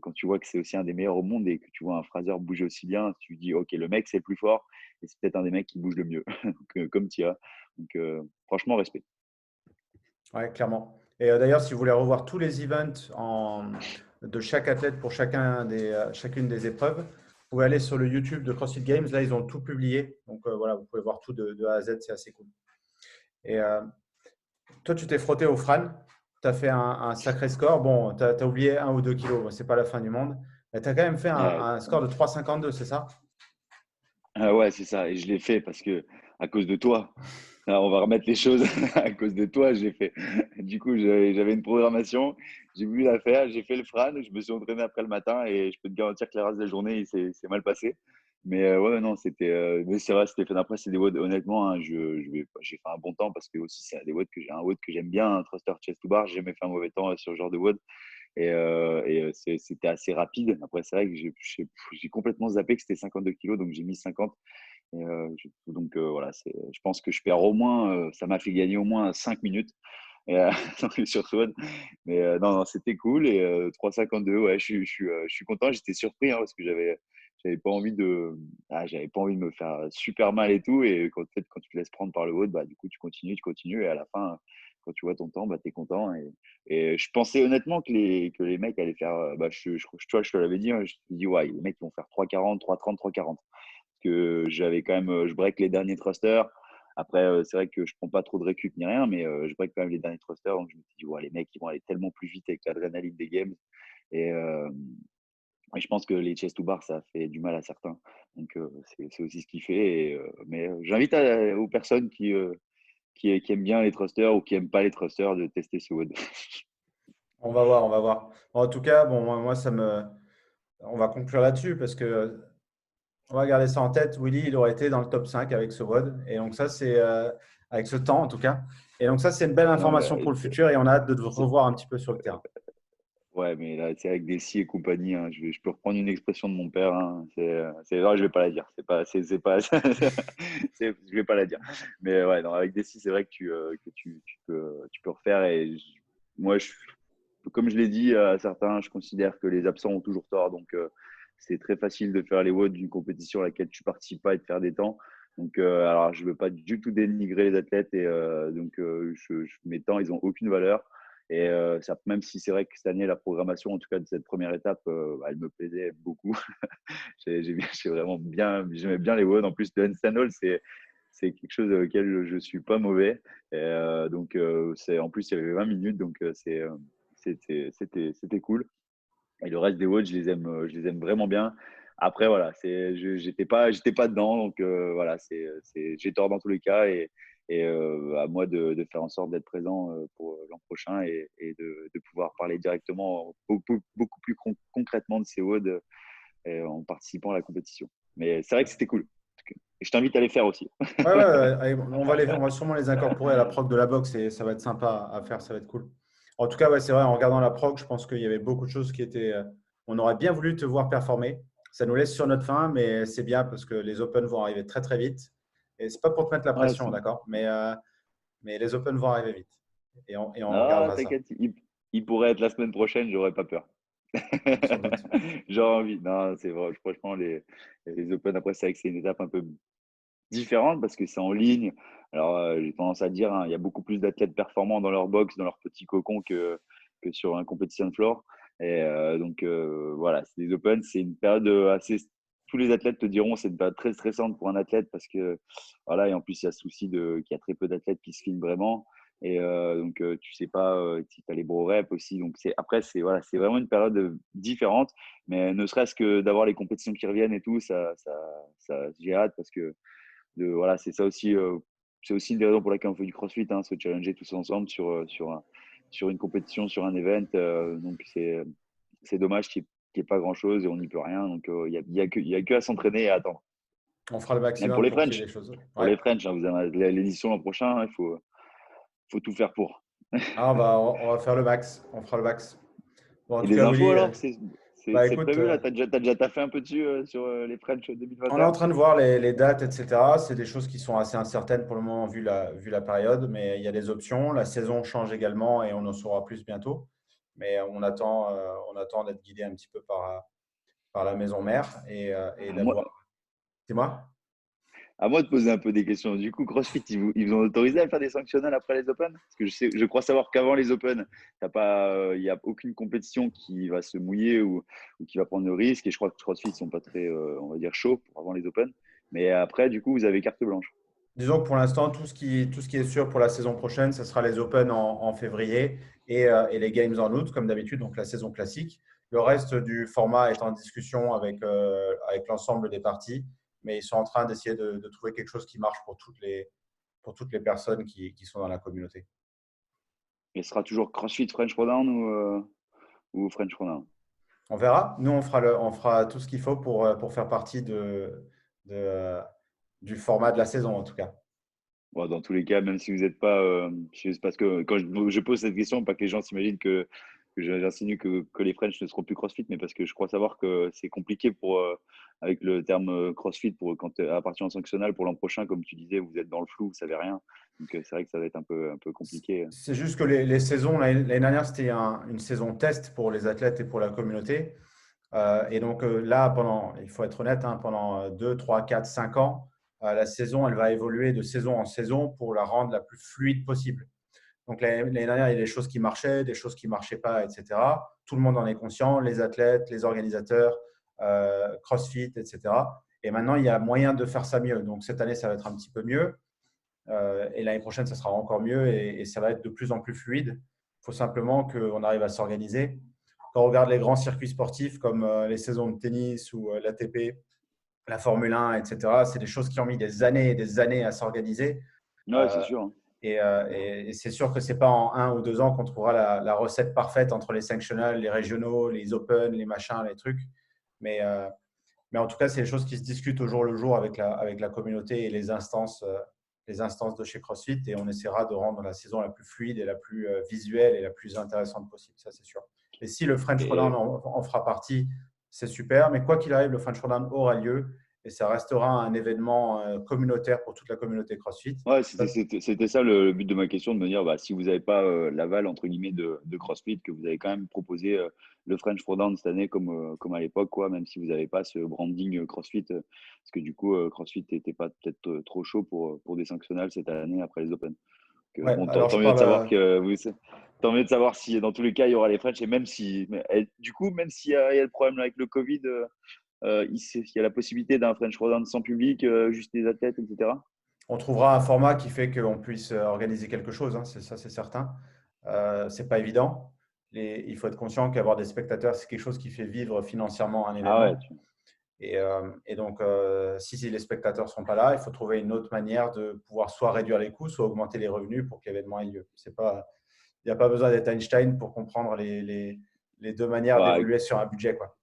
quand tu vois que c'est aussi un des meilleurs au monde et que tu vois un Fraser bouger aussi bien, tu dis, OK, le mec, c'est le plus fort. Et c'est peut-être un des mecs qui bouge le mieux, donc, comme Tia. Donc, franchement, respect. Ouais, clairement. Et d'ailleurs, si vous voulez revoir tous les events de chaque athlète pour chacune des épreuves, vous pouvez aller sur le YouTube de CrossFit Games. Là, ils ont tout publié. Donc voilà, vous pouvez voir tout de A à Z. C'est assez cool. Et toi, tu t'es frotté au Fran. Tu as fait un sacré score. Bon, tu as oublié 1 ou 2 kilos. Bon, c'est pas la fin du monde. Mais tu as quand même fait Ouais, un score de 3,52, c'est ça? ah ouais, c'est ça. Et je l'ai fait parce que, à cause de toi. Alors, on va remettre les choses à cause de toi. J'ai fait. Du coup, j'avais une programmation. J'ai voulu la faire. J'ai fait le Fran. Je me suis entraîné après le matin et je peux te garantir que le reste de la journée, il s'est mal passé. Mais ouais, non, mais c'est vrai, c'était fait. Après, c'est des WOD. Honnêtement, hein, j'ai fait un bon temps parce que aussi, c'est des WOD j'ai un WOD que j'aime bien, un thruster chest to bar. J'ai jamais fait un mauvais temps sur ce genre de WOD. Et c'était assez rapide. Après, c'est vrai que j'ai complètement zappé que c'était 52 kilos, donc j'ai mis 50. Donc voilà, je pense que je perds au moins, ça m'a fait gagner au moins 5 minutes et, sur Swan. Mais non, non, c'était cool. Et 3,52, ouais, je suis content. J'étais surpris hein, parce que j'avais pas envie j'avais pas envie de me faire super mal et tout. Et quand, en fait, quand tu te laisses prendre par le haut, bah, du coup, tu continues. Et à la fin, quand tu vois ton temps, bah, tu es content. Et je pensais honnêtement que les mecs allaient faire, bah, tu vois, je te l'avais dit, hein, je te dis, ouais, les mecs vont faire 3,40, 3,30, 3,40 que j'avais quand même, je break les derniers thrusters. Après, c'est vrai que je prends pas trop de récup ni rien, mais je break quand même les derniers thrusters. Donc, je me suis dit, ouais, les mecs, ils vont aller tellement plus vite avec l'adrénaline des games. Et, je pense que les chest to bar, ça fait du mal à certains. Donc, c'est aussi ce qu'il fait. Mais j'invite aux personnes qui aiment bien les thrusters ou qui aiment pas les thrusters de tester ce WOD. On va voir, on va voir. En tout cas, bon, moi, on va conclure là-dessus parce que on va garder ça en tête. Willy, il aurait été dans le top 5 avec ce WOD. Et donc, ça, c'est avec ce temps, en tout cas. Et donc, ça, c'est une belle Non, information mais pour le futur et on a hâte de te c'est- revoir un petit peu sur le terrain. Ouais, mais là, c'est avec des si et compagnie. Hein. Je peux reprendre une expression de mon père. Hein. Non, je vais pas la dire. C'est pas, je vais pas la dire. Mais ouais, non, avec des si, c'est vrai que tu peux refaire. Et moi, comme je l'ai dit à certains, je considère que les absents ont toujours tort. Donc, c'est très facile de faire les WOD d'une compétition à laquelle tu participes pas et de faire des temps. Donc, alors, je veux pas du tout dénigrer les athlètes. Et donc, mes temps, ils ont aucune valeur. Et même si c'est vrai que cette année, la programmation, en tout cas de cette première étape, elle me plaisait beaucoup. J'aimais bien les WOD. En plus, le handstand c'est quelque chose auquel je suis pas mauvais. Et, donc, en plus, il y avait 20 minutes, donc c'était cool. Et le reste des WOD, je les aime vraiment bien. Après, voilà, j'étais pas dedans, donc voilà, j'ai tort dans tous les cas et à moi de faire en sorte d'être présent pour l'an prochain et de pouvoir parler directement, beaucoup, beaucoup plus concrètement de ces WOD en participant à la compétition. Mais c'est vrai que c'était cool. Et je t'invite à les faire aussi. Ouais, ouais, ouais, allez, on va sûrement les incorporer à la prog de la boxe et ça va être sympa à faire, ça va être cool. En tout cas, ouais, c'est vrai, en regardant la prog, je pense qu'il y avait beaucoup de choses qui étaient. On aurait bien voulu te voir performer. Ça nous laisse sur notre faim, mais c'est bien parce que les Open vont arriver très très vite. Et c'est pas pour te mettre la Ouais, pression, d'accord? Mais les Open vont arriver vite. Et on ah, regardera ça, t'inquiète, il pourrait être la semaine prochaine, j'aurais pas peur. sans doute. J'aurais envie. Non, c'est vrai. Franchement, les Open, après, c'est vrai que c'est une étape un peu différente parce que c'est en ligne. Alors, j'ai tendance à dire, hein, il y a beaucoup plus d'athlètes performants dans leur box, dans leur petit cocon que sur un competition floor. Et donc, voilà, c'est des Open, c'est une période assez. tous les athlètes te diront, c'est une période très stressante pour un athlète parce que voilà, et en plus il y a ce souci qu'il y a très peu d'athlètes qui se filment vraiment. Et donc, tu sais pas si tu as les bro reps aussi. Donc, après, voilà, c'est vraiment une période différente. Mais ne serait-ce que d'avoir les compétitions qui reviennent et tout, j'ai hâte parce que voilà, c'est aussi une des raisons pour laquelle on fait du CrossFit, hein, se challenger tous ensemble sur une compétition, sur un event. Donc, c'est dommage qu'il n'y ait pas grand-chose et on n'y peut rien. Donc, il y a que à s'entraîner et à attendre. On fera le Même pour maximum les pour qu'il y ait French. des choses. Pour Ouais. les French, hein, vous avez l'édition l'an prochain, faut tout faire pour. Ah, on va faire le max. On fera le max. Bon, en Et tout des cas, infos Willy, alors, bah c'est écoute, prévu là? T'as déjà taffé un peu dessus sur les French on est en 2021? train de voir les dates, etc. C'est des choses qui sont assez incertaines pour le moment vu la période, mais il y a des options. La saison change également et on en saura plus bientôt. Mais on attend d'être guidé un petit peu par la maison mère et À moi, d'avoir. Dis-moi. à moi de poser un peu des questions. Du coup, CrossFit, ils vous ont autorisé à faire des sanctionnels après les Open? Parce que je crois savoir qu'avant les Open, il n'y a aucune compétition qui va se mouiller ou qui va prendre le risque. Et je crois que CrossFit ne sont pas très, on va dire, chauds pour avant les Open. Mais après, du coup, vous avez carte blanche. Disons que pour l'instant, tout ce qui est sûr pour la saison prochaine, ce sera les Open en février et les Games en août, comme d'habitude, donc la saison classique. Le reste du format est en discussion avec l'ensemble des parties, mais ils sont en train d'essayer de trouver quelque chose qui marche pour toutes les personnes qui sont dans la communauté. Et ce sera toujours CrossFit French Throwdown ou French Throwdown? On verra. Nous, on fera tout ce qu'il faut pour faire partie de- du format de la saison, en tout cas. Bon, dans tous les cas, même si vous n'êtes pas. Parce que quand je pose cette question, pas que les gens s'imaginent que j'insinue que les French ne seront plus CrossFit, mais parce que je crois savoir que c'est compliqué avec le terme CrossFit à partir en sanctionnal pour l'an prochain, comme tu disais, vous êtes dans le flou, vous ne savez rien. Donc c'est vrai que ça va être un peu compliqué. C'est juste que les saisons, l'année dernière, c'était une saison test pour les athlètes et pour la communauté. Et donc là, il faut être honnête, hein, pendant 2, 3, 4, 5 ans, la saison, elle va évoluer de saison en saison pour la rendre la plus fluide possible. Donc l'année dernière, il y a des choses qui marchaient, des choses qui ne marchaient pas, etc. Tout le monde en est conscient, les athlètes, les organisateurs, CrossFit, etc. Et maintenant, il y a moyen de faire ça mieux. Donc cette année, ça va être un petit peu mieux. Et l'année prochaine, ça sera encore mieux et ça va être de plus en plus fluide. Il faut simplement qu'on arrive à s'organiser. Quand on regarde les grands circuits sportifs comme les saisons de tennis ou l'ATP, la Formule 1, etc., c'est des choses qui ont mis des années et des années à s'organiser. Ouais, c'est Euh, sûr, hein. et c'est sûr que ce n'est pas en 1 ou 2 ans qu'on trouvera la recette parfaite entre les sanctionals, les régionaux, les open, les machins, les trucs. Mais, euh, mais en tout cas, c'est des choses qui se discutent au jour le jour avec la communauté et les instances de chez CrossFit. Et on essaiera de rendre la saison la plus fluide et la plus visuelle et la plus intéressante possible. Ça, c'est sûr. Et si le French Throwdown Et en fera partie, c'est super. Mais quoi qu'il arrive, le French Throwdown aura lieu et ça restera un événement communautaire pour toute la communauté CrossFit. ouais, c'était ça le but de ma question, de me dire bah, si vous n'avez pas l'aval entre guillemets de CrossFit, que vous avez quand même proposé le French Throwdown cette année comme à l'époque, quoi, même si vous n'avez pas ce branding CrossFit, parce que du coup CrossFit n'était pas peut-être trop chaud pour des sanctionnals cette année après les Open. Ouais, Bon, alors tant je mieux de savoir parle. tant mieux de savoir si dans tous les cas il y aura les French et même si du coup même s'il y a le problème avec le Covid, il y a la possibilité d'un French Throwdown sans public, juste des athlètes, etc. On trouvera un format qui fait qu'on puisse organiser quelque chose, hein, ça c'est certain. Ce n'est pas évident. Il faut être conscient qu'avoir des spectateurs, c'est quelque chose qui fait vivre financièrement un Ah ouais, événement. Et donc, si les spectateurs ne sont pas là, il faut trouver une autre manière de pouvoir soit réduire les coûts, soit augmenter les revenus pour que l'événement ait lieu. Il n'y a pas besoin d'être Einstein pour comprendre les deux manières bah, d'évoluer sur un budget, quoi.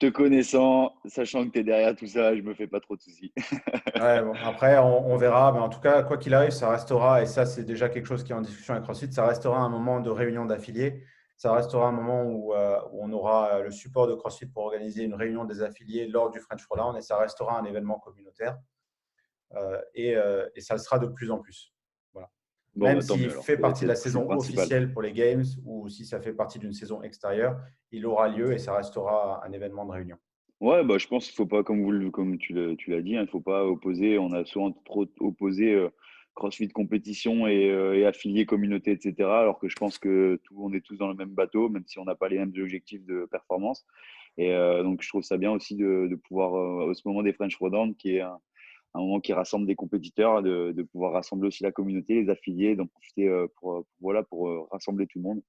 te connaissant, sachant que tu es derrière tout ça, je me fais pas trop de soucis. Ouais, bon, après, on verra. Mais en tout cas, quoi qu'il arrive, ça restera, et ça, c'est déjà quelque chose qui est en discussion avec CrossFit, ça restera un moment de réunion d'affiliés. Ça restera un moment où on aura le support de CrossFit pour organiser une réunion des affiliés lors du French Throwdown, et ça restera un événement communautaire. Et ça le sera de plus en plus. Voilà. Bon, Même bah, tant s'il mieux alors, fait partie de la c'est le saison principal. officielle pour les Games ou si ça fait partie d'une saison extérieure, il aura lieu et ça restera un événement de réunion. Ouais, bah, je pense qu'il faut pas, comme tu l'as dit, hein, il faut pas opposer. On a souvent trop opposé CrossFit compétition et affiliés communauté, etc. Alors que je pense que on est tous dans le même bateau, même si on n'a pas les mêmes objectifs de performance. Et donc, je trouve ça bien aussi de pouvoir, au ce moment des French Throwdown, qui est un moment qui rassemble des compétiteurs, de pouvoir rassembler aussi la communauté, les affiliés, d'en profiter voilà, pour rassembler tout le monde.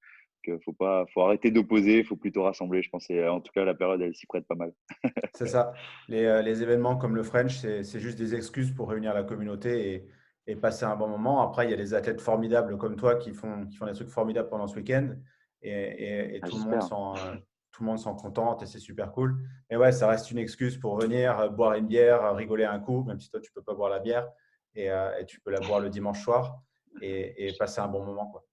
Faut arrêter d'opposer, il faut plutôt rassembler. Je pense que en tout cas, la période, elle s'y prête pas mal. C'est ça. Les événements comme le French, c'est juste des excuses pour réunir la communauté et passer un bon moment. Après, il y a des athlètes formidables comme toi qui font des trucs formidables pendant ce week-end et Ah, tout le j'espère. tout le monde s'en contente et c'est super cool. Mais ouais, ça reste une excuse pour venir boire une bière, rigoler un coup, même si toi, tu peux pas boire la bière et tu peux la boire le dimanche soir et passer un bon moment, quoi.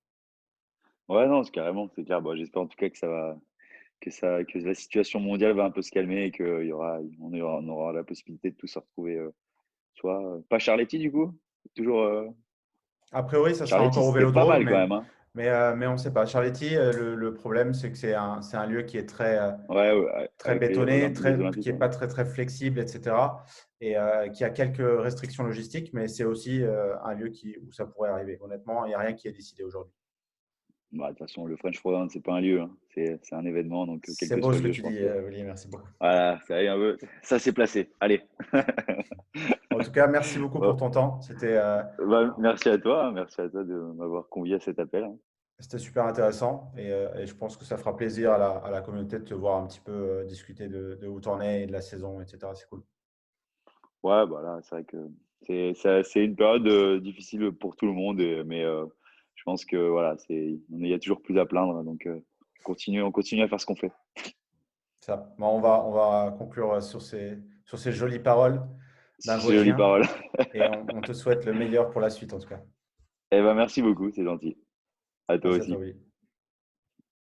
Ouais, non, c'est carrément, c'est clair. Bon, j'espère en tout cas que la situation mondiale va un peu se calmer et on aura la possibilité de tous se retrouver. Soit pas Charletti du coup, toujours A priori, ça sera Charletti, encore au c'était pas Vélodrome, mal quand même, hein. mais on ne sait pas. Charletti, le problème, c'est que c'est un lieu qui est Ouais, ouais, très avec bétonné, les Olympiques. qui n'est Ouais. pas très flexible, etc. Et qui a quelques restrictions logistiques, mais c'est aussi un lieu où ça pourrait arriver. Honnêtement, il n'y a rien qui est décidé aujourd'hui. Bah, de toute façon, le French Throwdown, c'est pas un lieu, hein. C'est un événement, donc quel C'est que beau soit ce le que lieu, je tu pense dis, que Willy, merci beaucoup. voilà, ça y est, un peu, ça s'est placé. Allez. En tout cas, merci beaucoup pour Bon, ton temps. bah, merci à toi de m'avoir convié à cet appel, hein. C'était super intéressant et je pense que ça fera plaisir à la communauté de te voir un petit peu discuter de où tu en es et de la saison, etc. C'est cool. Ouais, bah là, c'est vrai que c'est une période difficile pour tout le monde, mais je pense que voilà, il y a toujours plus à plaindre, donc on continue à faire ce qu'on fait. Ça. Bon, on va conclure sur ces jolies paroles d'un Ces jolies Vosgien paroles. et on te souhaite le meilleur pour la suite en tout cas. Eh ben, merci beaucoup, c'est gentil. À toi Merci à toi, aussi. Willy.